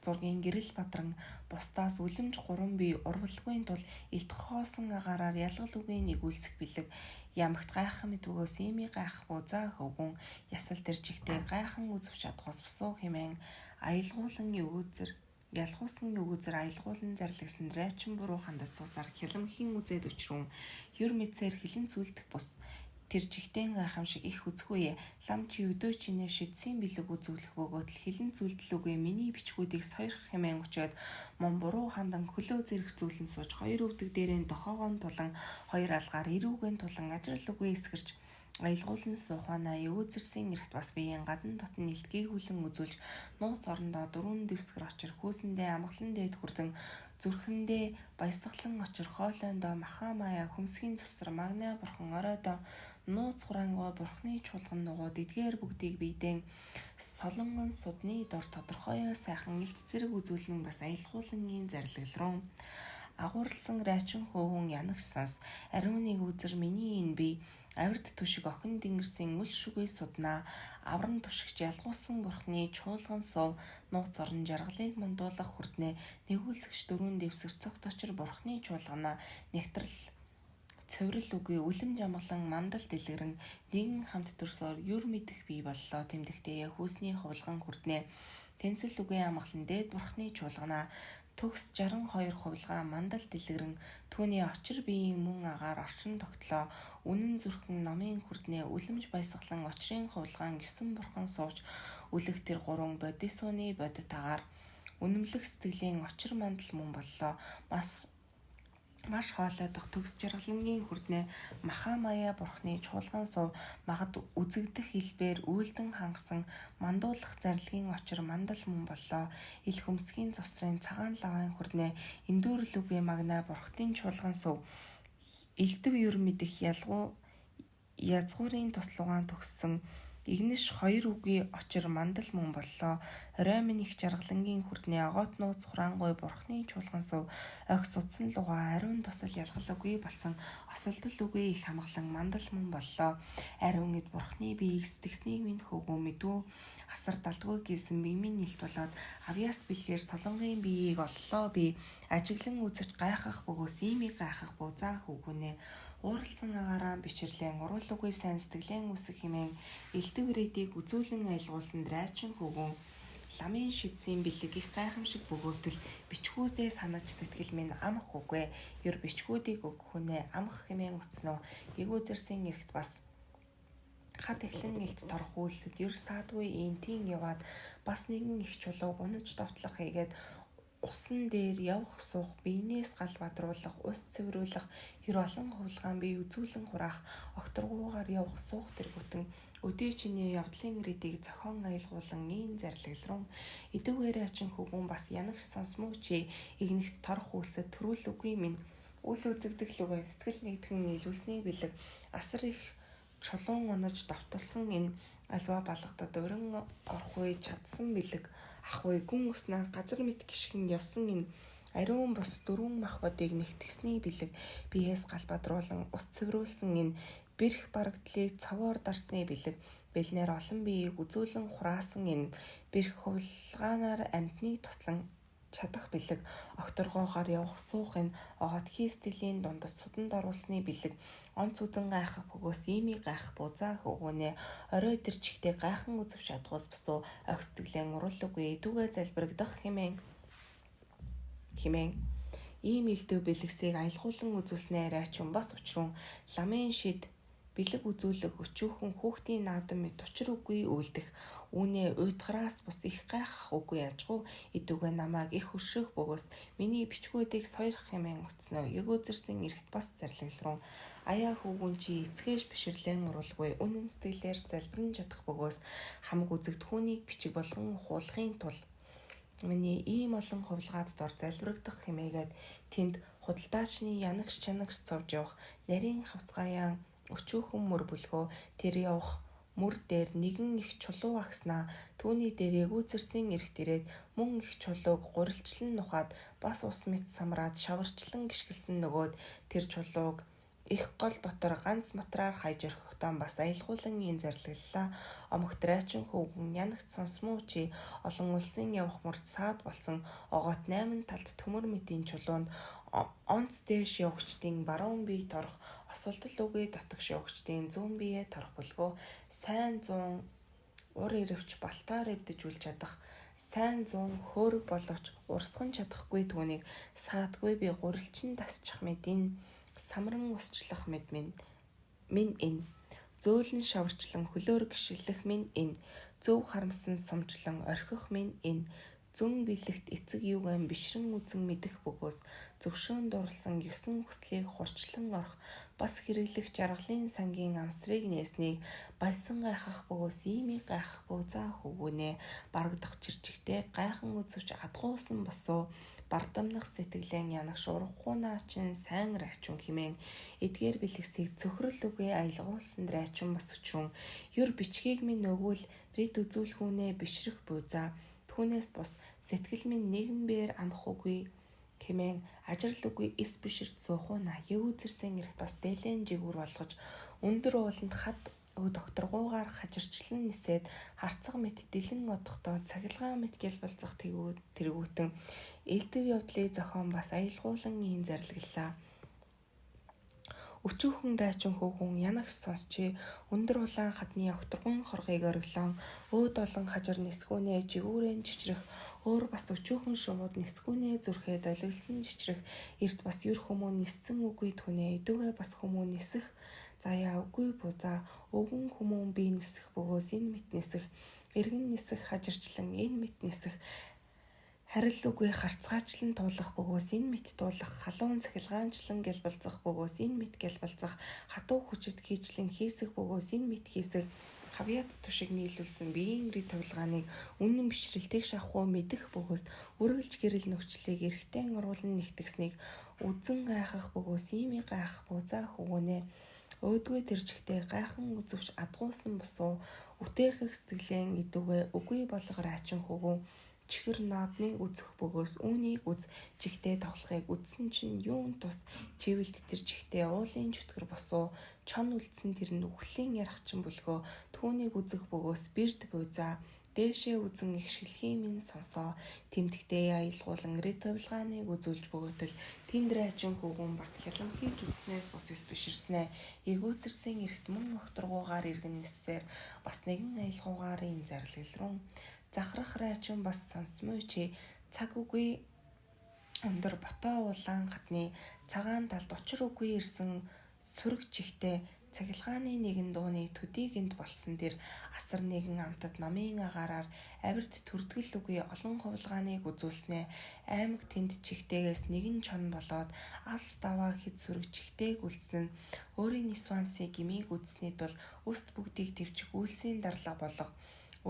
зургийн гэрэл бадран бусдаас үлэмж 3 бие урвалгүйн тул илт хоосон агаараар ялгал үгүй нэгүүлсэх бэлэг ямагт гайхан мэдвгөөс ими гайхах бузаа хөвгүн ясал тэр жигтэй гайхан үзвч чадхоос босуу хэмээн аялгуулан өвөөзөр ялгуусан өвөөзөр аялгуулан зарлагсан райчин буруу хандаж суусаар хяламхийн үзээд өчрүүн юр мэдсээр хилэн цүлдэх бус тэр жигтэй гайхамшиг их үзэхүйе лам чи өдөө чинээ шидсэн бэлэг үзүүлэх бөгөөд хилэн цүлдлүүгээ миний бичгүүдийг сойрох хэмээн өчөөд мон буруу хандан хөлөө зэрэг зүүлэн сууж хоёр өвдөг дээрээ дохоогоон тулан хоёр алгаар ирүүгэн тулан ажрал үгүй эсгэрч аялгуулан суухана өвөөзөрсөн эрт бас биеийн гадна дотн нэлтгийг хүлэн үзүүлж нууц орондоо дөрвөн дэвсгэр очир хөөсөндөө амгалан дээд хүрдэн зүрхэндээ баясгалан очир хоолойндоо маха маяа хүмсгийн цусар магна бурхан оройдоо нууц хураангой бурхны чуулган нугууд эдгээр бүгдийг биедэн солонгон судны дор тодорхойо сайхан илт зэрэг үзүүлэн бас аялгуулангийн зарлал руу агуурлсан райчин хөвгүн янагсаас ариуныг үзэр миний энэ би авирт түшиг охин дингэрсэн үл шүгүй суднаа авран түшигч ялгуулсан бурхны чуулган сув нууц орон жаргалыг мандуулах хүрднэ нэгүүлсэгч дөрвөн дэвсгэр цогт очир бурхны чуулганаа нэгтрэл цоврал үгүй үлэмж амгалан мандал дэлгэрэн нэгэн хамт төрсөөр юр мэдэх бий боллоо тэмдэгтээ хүүсний хувлган хүрднэ тэнцэл үгүй амгалан дээд бурхны чуулганаа төгс 62 хувилгаа мандал дэлгэрэн түүний очир биеийн мөн агаар орчин тогтлоо үнэн зүрхэн номын хүрднээ үлэмж баясгалан очрын хувилгаан 9 бурхан сууч үлэх тэр 3 бодисууны бодит агаар үнэмлэх сэтгэлийн очир мандал мөн боллоо маш хоолойдох төгс жаргалангийн хүрднээ маха маяа бурхны чуулган сув магад үзэгдэх илбээр үйлдэн хангасан мандуулах зарлагын очир мандал мөн боллоо ил хөмсгийн завсрын цагаан лавын хүрднээ эндүүрэл үгүй магна бурхтын чуулган сув элдв юр мэдэх язгуурын туслуугаан төгссөн игнэш 2 үгүй очир мандал мөн боллоо орой минь их жаргалангийн хүрдний агоот нууц хураангуй бурхны чуулган сув огс утсан лугаа ариун тусал ялгал үгүй болсон осолдол үгүй их хамглан мандал мөн боллоо ариун эд бурхны биеийг сэтгснийг минь хөвгөө мэдүү асар далдгүй гисэн бимийн нэлт болоод авьяаст бэлгээр солонгийн биеийг оллоо би ажиглан үзэж гайхах бөгөөс ими гайхах бузаа хөвгүнэ ууралсан агаараа бичирлэн уруулуугүй сайн сэтгэлэн үсэх хэмээн элдв ирээдийг үзүүлэн аялгуулсан райчин хөвгүн ламын шидсийн бэлэг их гайхамшиг бөгөөтөл бичгүүдээ санаж сэтгэл минь амх үгүй ер бичгүүдийг өгөхүнэ амх хэмээн утсноо эгүүзэрсэн эрхт бас хат эхлэн илт торох үйлсэд ер саадгүй энтийн яваад бас нэгэн их чулуу унаж довтлох хийгээд усан дээр явах суух биенээс гал бадруулах ус цэврүүлэх хэр олон хувилгаан бие үзүүлэн хураах огторгуугаар явах суух тэргүүтэн өдөө чиний явдлын ирээдийг зохион аялгуулан ийм зарлал руу идэвгээр ачин хөвгүн бас янагч сонсмоо чи игнэгт торох үйлсэд төрүүл үгүй минь үл үзэгдэх лүгэн сэтгэл нэгтгэн нийлүүлсний бэлэг асар их чулуун унаж давталсан энэ альва балгадад урин орох үе чадсан бэлэг ах үе гүн уснаар газар мэт гიშгэн явсан энэ Ариун бус дөрвөн махбодыг нэгтгэсний бэлэг биеэс галбадруулан ус цэврүүлсэн энэ бэрх барагдлыг цогоор дарсны бэлэг бэлнээр олон биеийг үзүүлэн хураасан энэ бэрх хувилгаанаар амьтныг туслан чадах бэлэг огторгоогоор явах суухын оготхий сэтгэлийн дундас суданд оруулсны бэлэг онц үзэн гайхах бөгөөс иймий гайхах бузаа хөвгөнэ орой тэр чихтэй гайхан үзвч чадгуус босуу ох сэтгэлэн уруулгүй дүүгээ залбирагдах хэмээн ийм илдэв бэлэгсийг аялгуулан үзүүлснээр айчун бас учрун ламын шид бэлэг үзүүлэх өчүүхэн хүүхдийн наадам мэт учир үгүй үйлдэх үүнээ уйтгараас бус их гайхах үгүй яжгүй идүүгээ намайг их өршөөх бөгөөс миний бичгүүдийг сойрох хэмээн утснаа эгөөзөрсөн эрэхт бас зарлаглруу аяа хүүгүн чи эцгээж бишрлэн урулгүй үнэн сэтгэлээр залбирэн чадах бөгөөс хамаг үзэгд хүнийг бичиг болгон хуулахын тулд миний ийм олон хувилгаад дор залбирагдах хэмээгээд тэнд худалдаачны янагш чанагш цовж явах нарийн хавцгааян өчүүхэн мөр бүлгөө тэр явах мөр дээр нэгэн их чулуу агснаа түүний дээр эгүүцэрсэн эрэгт ирээд мөн их чулууг гурилчлан нухаад бас ус мэт самраад шаварчлан гიშгэлсэн нөгөөд тэр чулууг их гол дотор ганц матраар хайж орхихтон бас аялгуулан ийн зарлаглаа. Омогт райчин хүүгэн янагт сонсмуу чи олон улсын явах мөрд саад болсон огоот 8 талд төмөр мэтийн чулуунд онц дээш явагчдын баруун бие торох осолдол үгүй дотогш явагчдын зүүн биеэ торох бүлгөө сайн 100 ур ирэвч балтаар эвдэж үл чадах сайн 100 хөөрөг боловч урсган чадахгүй түүнийг саадгүй би гурилчин тасчих мэдин самран усчлах мэд минь энэ зөөлөн шаварчлан хөлөөр гიშгэлэх минь энэ зөв харамсан сумчлан орхих минь энэ зүн бэлэгт эцэг юуган бишрэн үзэн мэдэх бөгөөс зөвшөөн дурлсан 9 хүслийг хурчлан орох бас хэрэглэх жаргалын сангийн амсрыг нээснийг баясан гайхах бөгөөс иймий гайхах бузаа хөвгүнэ барагдах чирчигтэй гайхан үзвч адгуусан босоо бардамнах сэтгэлэн янагш урахуунаачин сайн райчун химэн эдгээр бэлэгсийг цөхрөл үгүй аялгуулсан райчун бас өчрөн юр бичгийг минь өгвөл рид үзүүлхүүнээ бишрэх бузаа түүнээс бус сэтгэл минь нэгэнбээр амх үгүй хэмээн ажрал үгүй эс биширт суухуна егүүцэрсэн эрт бас дээлэн жигүүр болгож өндөр ууланд хад докторгуугаар хажирчлан нисээд харцаг мэт дэлэн одохдоо цахилгаан мэт гэл болцох тэргүүтэн элдэв явдлыг зохион бас аялгуулан ийн зарлаглаа. Өчүүхэн райчин хүүгүн янагш сонсчи өндөр улаан хадны огторгон хоргыг ориглон өөд олон хажир нисгүүнээ жигүүрэн чичрэх өөр бас өчүүхэн шувууд нисгүүнээ зүрхээ долгилсан чичрэх эрт бас юр хүмүүн ниссэн үгүй түнээ идүүгээ бас хүмүүн нисэх заяа үгүй бузаа өвгөн хүмүүн би нисэх бөгөөс энэ мэт нисэх эргэн нисэх хажирчлан энэ мэт нисэх харил үгүй харцгаачлан туулах бөгөөс энэ мэт туулах халуун цахилгаанчлан гэл болцох бөгөөс энэ мэт гэл болцох хатуу хүчит хийчлэн хийсэх бөгөөс энэ мэт хийсэх хавьяат тушиг нийлүүлсэн биеийн рит тавилгааныг үнэн бишрэлтийг шахуу мэдэх бөгөөс үргэлж гэрэл нөхцөлийг эргэтэн оруулан нэгтгэснийг үзэн гайхах бөгөөс иймий гайхах бузаа хөвгөнэ өөдгөө тэрчгтэй гайхан үзвч адгуусан босуу үтээрхэх сэтгэлэн идүүгээ үгүй болгор айчин хөвгөн чихэр наадныг үзэх бөгөөс үүнийг үз чихтэй тоглохыг үзсэн чинь юун тус чивэлт тэр чихтэй уулын чөтгөр босуу чон үлдсэн тэр нүхлийн ярахчин бүлгөө түүнийг үзэх бөгөөс бэрд буйзаа дээшээ үзэн их шилхийн минь сонсоо тэмдэгтэй аялгуулан рит тавилгааныг үзүүлж бөгөөтөл тэнд райчин хүүгүн бас хяламхийлж үзснээс бус эс биширснэ эгөөцэрсэн эрт мөн огторгуугаар иргэн ниссээр бас нэгэн аялгуугаарын зарлаглруу захрах райчин бас сонсмой чи цаг үгүй өндөр ботоо улаан хадны цагаан талд учир үгүй ирсэн сүрэг чихтэй цахилгааны нэгэн дууны төдийгэнд болсон тэр асар нэгэн амтад намын агаараар авирт төрдгөл үгүй олон хувилгааныг үзүүлснэ аймаг тэнд чихтэйгээс нэгэн чон болоод алс даваа хэд сүрэг чихтэйг үлдсэн өөрийн нисвансыг гмийг үзсний тул өст бүгдийг твчих үлсийн дарлага болго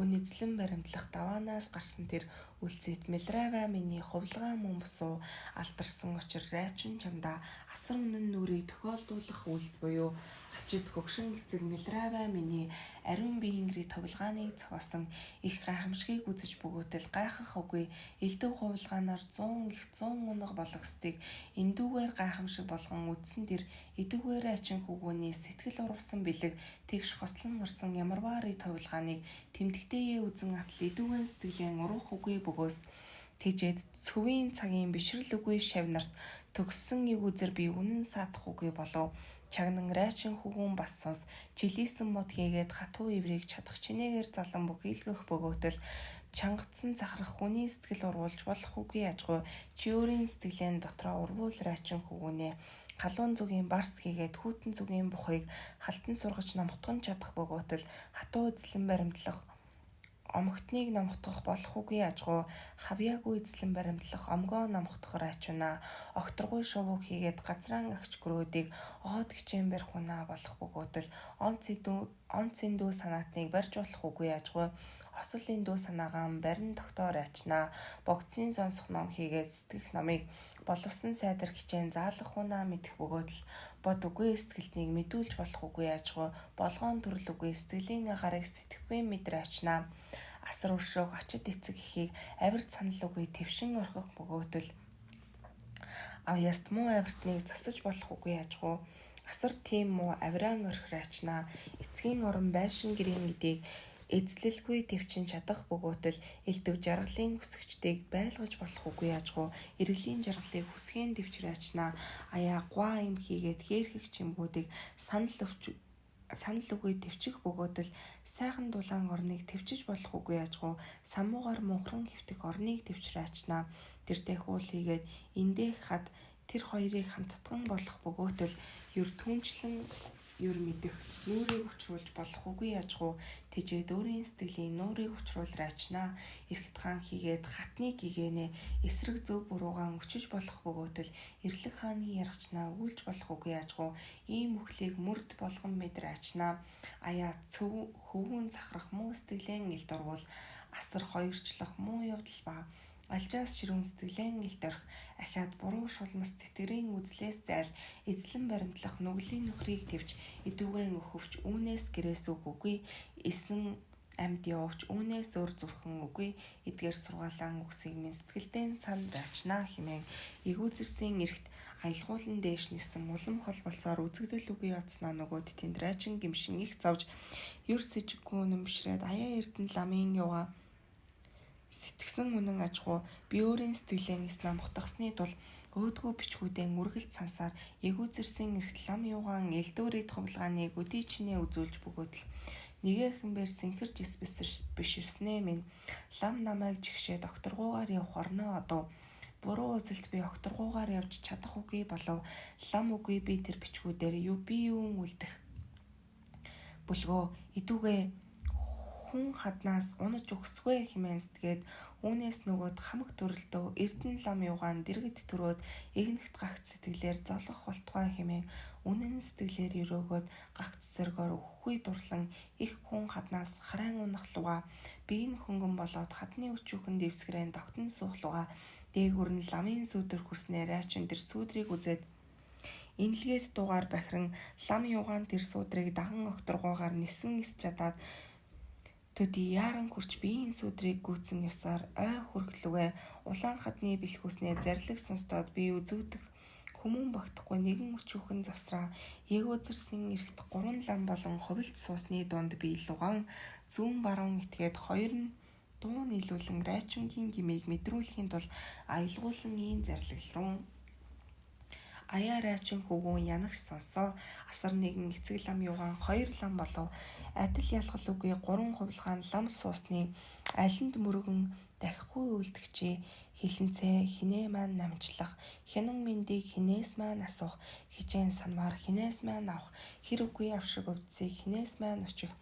үнэзлэн баримтлах даваанаас гарсан тэр үлцэт мэлрава миний хувилгаан мөн босуу алдарсан учир райчин чамда асар үнэн нүрийг тохиолдуулах үйлс буюу Ачид хөгшин эцэг Милрава миний ариун биеингри товлгааныг зохиосон их гайхамшигыг үзэж бөгөөтөл гайхах үгүй элдв хувилгаанаар 100 их 100 унаг болгоцтыг эндүүгээр гайхамшиг болгон үдсэн тэр эдүүгээр ачин хөвгөөний сэтгэл урвсан бэлэг тэгш хослон орсон ямарваар товлгааныг тэмдэгтэйе үзэн атал эдүүгэн сэтгэлийн уруух үгүй бөгөөс тэжээд цөвийн цагийн бишрэл үгүй шавнарт төгссөн игүүзэр би үнэн саадах үгүй болов чагнан райчин хөвгүүн бас сонс жилийсэн мод хийгээд хатуу иврийг чадах чинээгээр залан бүхийлгэх бөгөөтөл чангацсан захарах хүний сэтгэл урвуулж болох үгүй ажгүй чи өөрийн сэтгэлэн дотроо урвуул райчин хөвгүүнээ халуун зүгийн барс хийгээд хүүтэн зүгийн бухыг халтан сургаж номтгон чадах бөгөөтөл хатуу эзлэн баримтлах омогтныг номготгох болох үгүй ажгүй хавьяагүй эзлэн баримтлах омгоо номготгох райчуна огторгуй шувууг хийгээд газраан агч гөрөөдийг оод гिचэн барих унаа болох бөгөөтөл онц эндүү санаатныг барьж болох үгүй ажгүй осол эндүү санаагаан барин доктор ачнаа богцын сонсох ном хийгээд сэтгэх номыг боловсон сайдар гिचэн заалах унаа мэдэх бөгөөтөл бод үгүй сэтгэлтнийг мэдүүлж болох үгүй ажгүй болгоон төрөл үгүй сэтгэлийн агарыг сэтгэхгүй мэдрэ ачнаа асар өршөөх очид эцэг ихийг авирт санал үгүй твшин орхих бөгөөтөл авьяаст муу авиртныг засаж болох үгүй ажгүй асар тийм муу авираан орхир ачнаа эцгийн орон байшин гэрийн гэдгийг эзлэлгүй твчин чадах бөгөөтөл элдв жаргалын хүсэгчдийг байлгаж болох үгүй ажгүй эргэлийн жаргалыг хүсгийн твчрэ ачнаа аяа гуа юм хийгээд хэрхэх чимгүүдийг санал үгүй твчих бөгөөтөл сайхан дулаан орныг твчиж болох үгүй ажгүй самуугаар мунхран хөвтөх орныг твчрэ ачнаа тэртээ хуул хийгээд эндэх хад тэр хоёрыг хамтдган болох бөгөөтөл юр түнчлэн юр мэдэх нүрийг учруулж болох үгүй ажгүй тэжээд өөрийн сэтгэлийн нүрийг учруулж ачнаа эрхт хаан хийгээд хатныг гигэнэ эсрэг зөв буруугаан өчөж болох бөгөөтөл эрлэг хааны яргачнаа үүлж болох үгүй ажгүй ийм өхлийг мөрд болгон мэдэр ачнаа аяа хөвгүүн захарах муу сэтгэлэн ил дурвал асар хоёрчлох муу явдал ба алжаас ширүүн сэтгэлэн илдорх ахаад буруу шулмас тэтгэрийн үзлээс зайл эзлэн баримтлах нүглийн нөхрийг твж эдүүгэн өхөвч үүнээс гэрээс үгүй эсэн амьд явагч үүнээс өөр зүрхэн үгүй эдгээр сургаалаан үгсийг минь сэтгэлдэн санд ачнаа хэмээн игүүзэрсийн эрхт аялгуулан дээш нисэн улам холболсоор үзэгдэл үгүй оцсноо нөгөөд тэнд райчин гимшин их завж юр сэжиггүй нэмшрээд аяа эрдэн ламын юга сэтгсэн үнэн ажгүй би өөрийн сэтгэлэн эс намхтагсны тул өөдгөө бичгүүдэн үргэлж сансаар эгүүзэрсэн эрт лам юугаан элдвэрийн товлгааныг өдий чинээ үзүүлж бөгөөтл нэгэхэн бэр сэнхэрж биширснээ минь лам намайг жигшээ докторгуугаар явах орноо одоо буруу үзэлт би докторгуугаар явж чадах үгүй болов лам үгүй би тэр бичгүүдээр би юун үлдэх бүлгөө идүүгээ хүн хаднаас унаж өгсгөө хэмээн сэтгээд үүнээс нөгөөд хамаг төрөлдөө эрдэн лам юугаан дэргэд төрөөд игнэгт гагц сэтгэлээр золох болтугай хэмээн үнэн сэтгэлээр өрөөгөөд гагц зэргоор өгөхгүй дурлан их хүн хаднаас хараан унахлуга биеийн хөнгөн болоод хадны өчүүхэн дэвсгэрэн тогтон суухлуга дээгүр нь ламын сүудэр хүрснээр райчин тэр сүудрийг үзээд инлгээд дугаар бахиран лам юугаан тэр сүудрийг даган окторгуугаар нисэн ис чадаад төдий яаран хурч биеийн сүдрийг гүйцэн явсаар ой хүргэлүгэ улаан хадны бэлхүүснээ зарлиг сонстоод би үзэгдэх хүмүүн багтахгүй нэгэн өчүүхэн завсраа эгөөзэрсэн эрхт 3 лам болон ховилт суусны дунд би лугаан зүүн баруун итгээд хоёр нь дуу нийлүүлэн райчунгийн гмийг мэдрүүлэхийн тулд аялгуулан ийн зарлиг руу аяа райчин хөвгүүн янагч сонсоо асар нэгэн эцэг лам юугаан 2 лам болов адил ялгал үгүй 3 хувилгаан лам суусны алинд мөргөн дахихгүй үлдгчээ хилэнцээ хинээ маань намжлах хянан мэндийг хинээс маань асуух хижээн санвар хинээс маань авах хэр үгүй авшиг өвдсийг хинээс маань очих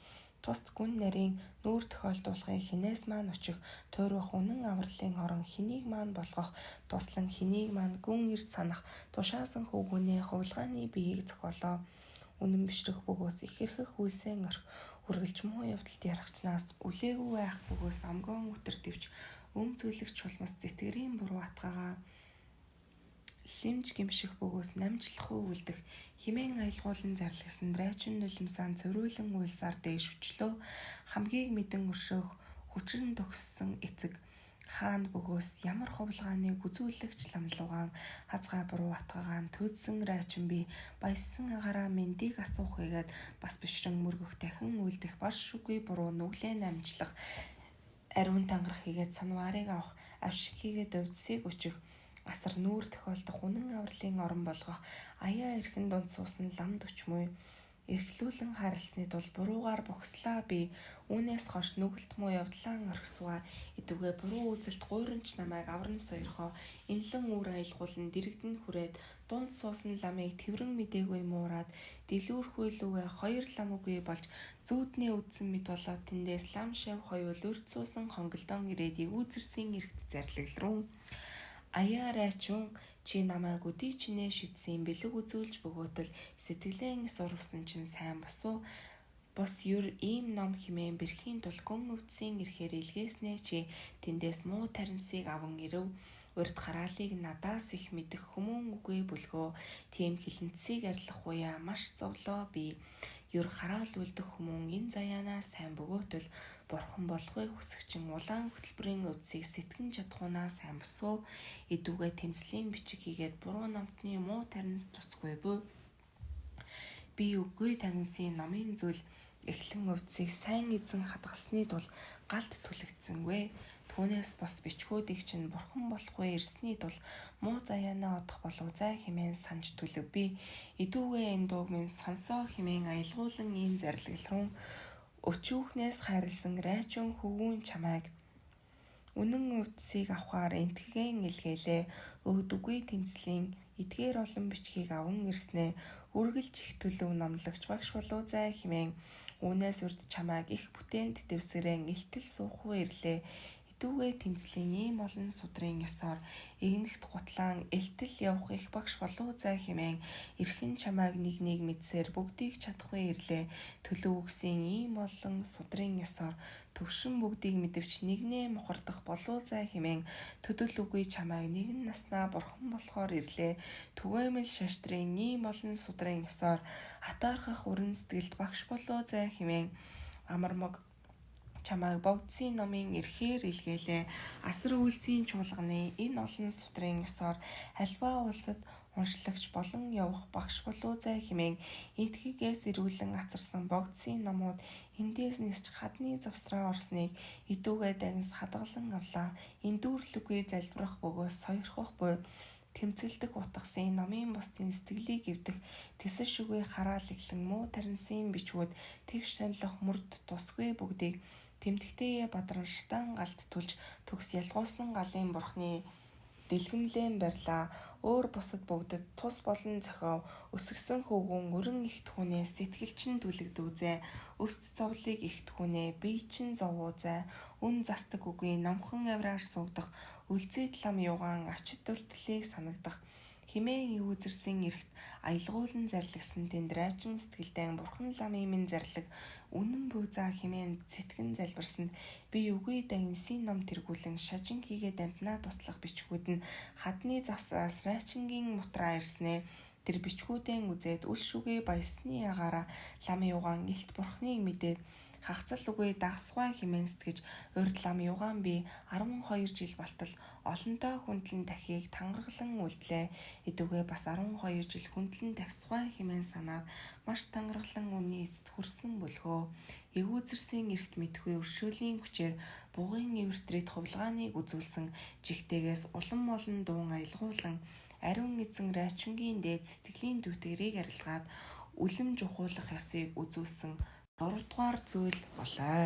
тусд гүн нарийн нүүр тохиолдуулахыг хинээс маань очих тойрох үнэн авралын орон хэнийг маань болгох туслан хэнийг маань гүн эрт санах тушаасан хөвгүнээ хувилгааны биеийг зохиолоо үнэн бишрэх бөгөөс ихэрхэх үйлсэн орх үргэлж муу явдалд ярагчнаас үлээгүй байх бөгөөс амгоон өтөр дэвч зөвлөгч чулмас зэтгэрийн буруу атгагаа лимж гимших бөгөөс намжлахгүй үлдэх хэмээн аялгуулан зарлигсан райчин нулимсаан цөриүүлэн уйлсаар дээш өчлөө хамгийн мэдэн өршөөх хүчрэн төгссөн эцэг хаан бөгөөс ямар ховлгааныг үзүүлэгч ламлуугаан хазгай буруу атгагаан төөдсөн райчин би баяссан агараа мэндийг асуух хийгээд бас бишрэн мөргөх дахин үлдэх баш шүгүй буруу нүглээ намжлах ариун тангарах хийгээд санварыг авах авшиг хийгээд өвдсийг өчөх асар нүүр тохиолдох үнэн авралын орон болгох аяа эрхэн дунд суусан лам төчмөй эрхлүүлэн харилсны тул буруугаар бохислаа би үүнээс хойш нүгэлт муу явдлаан орхисваа идэвгээ буруу үзэлт гуйранч намайг авран сойрхоо инлэн үр аялгуулан дэрэгдэн хүрээд дунд суусан ламыг тэврэн мдээгүй муураад дэлгүүргүй лүгэ хоёр лам үгүй болж зүүдний үдсэн мэт болоод тэндээс лам шав хоёул өрт суусан хонголдон ирээд эгүүзэрсийн эргт зарлаглруу аяа райчун чи намайг өдий чинээ шидсэн бэлэг үзүүлж бөгөөтөл сэтгэлэн сурвсан чинь сайн босуу бос юр ийм ном химэн бэрхийн тул гүн өвдсийн ирэхээр илгээснэ чи тэндээс муу таринсыг аван ирэв урд хараалыг надаас их мэдэх хүмүүн үгүй бүлгөө тийм хилэнцгийг арилах уяа маш зовлоо би юр хараал үлдэх хүмүүн энэ заяанаа сайн бөгөөтөл бурхан болохыг хүсэгчин улаан хөтөлбөрийн өвдсийг сэтгэн чадхуунаа сайн босгоо идүүгээ тэмцлийн бичиг хийгээд буруу номтны муу таринс тусгүй бөө би үгүй таньсын номын зүйл эхлэн өвдсийг сайн эзэн хадгалсны тул галт түлэгдсэнгүй түүнээс бос бичгүүдийг чинь бурхан болохгүй ирсний тул муу заяанаа одох болов зай хэмээн санж түлэг би идүүгээ энэ дууг минь сонсоо хэмээн аялгуулан ийм зарлаглруу өчүүхнээс хайрлсан райчин хөвгүүн чамайг үнэн өвдсийг авахаар энтгэгэн илгээлээ өөдөггүй тэмцлийн эдгээр олон бичгийг аван ирснэ үргэлж их төлөв номлогч багш болов зай хэмээн үүнээс урд чамайг их бүтээнд дэвсгэрэн илтэл суухгүй ирлээ идүүгээ тэмцлийн ийм олон судрын ёсоор игнэгт гутлаан элтэл явах их багш болов зай хэмээн эрхэн чамайг нэг мэдсээр бүгдийг чадахгүй ирлээ төлөв үгсийн ийм олон судрын ёсоор төвшин бүгдийг мэдвч нэгнээ мухардах болов зай хэмээн төдөл үгүй чамайг нэгэн наснаа бурхан болохоор ирлээ түгээмэл шаштрын ийм олон судрын ёсоор хатаархах уран сэтгэлд багш болов зай хэмээн амармаг чамайг богдсын номын эрхээр илгээлээ асар үйлсийн чуулганы энэ олон судрын ёсоор альбаа улсад уншлагч болон явах багш болов зай хэмээн энтхийгээс ирүүлэн ацарсан богдсын номууд эндээс нисч хадны завсраа орсныг идүүгээ дагнас хадгалан авлаа энэ дүүрлэггүй залбирах бөгөөс сойрхох буй тэмцэлдэх утгасын номын бусдын сэтгэлийг эвдэх тэсэр шүгэ хараал иглэн муу таринсын бичгүүд тэгш танилах мөрд тусгүй бүгдийг тэмдэгтэй бадран шатаан галт түлж төгс ялгуулсан галын бурхны дэлгэмлэн барьлаа өөр бусад бүгдэд тус болон зохио өсгсөн хөвгүүн өрөн их түүнээ сэтгэл чин түлэгдүүзээ өсц зовлыг их түүнээ бие чин зовоозай үн застаг үгүй номхон авраар суугдах үлзэд лам юугаан ачид дуртлыг санагдах химээ ивүзэрсэн эрхт аялгуулан зарлагсан тэнд райчин сэтгэлдэн бурхан ламын минь зарлаг үнэн бүүзаа химээ сэтгэн залбирсанд би үгүй дагнсын ном тэргүүлэн шажин хийгээд амтнаа туслах бичгүүд нь хадны завсраас райчингийн мутраа ирснэ тэр бичгүүдэн үзээд үл шүгэ баясны агаараа лам юугаан илт бурхныг мэдээд хагцал үгүй дагсгай хэмээн сэтгэж урд лам юугаан би 12 жил болтол олонтой хүндлэн дахийг тангаргалан үлдлээ идүүгээ бас 12 жил хүндлэн тахсгай хэмээн санаад маш тангаргалан үний эцэд хүрсэн бөлгөө эгүүзэрсийн эрхт мэдгүй өршөөлийн хүчээр бугын эвэртрийд хувилгааныг үзүүлсэн жигтээгээс улам олон дуун аялгуулан ариун эзэн райчингийн дээд сэтгэлийн дүүтгэрийг арилгаад үлэм жухуулах ёсыг үзүүлсэн 3 дугаар зүйл болоо.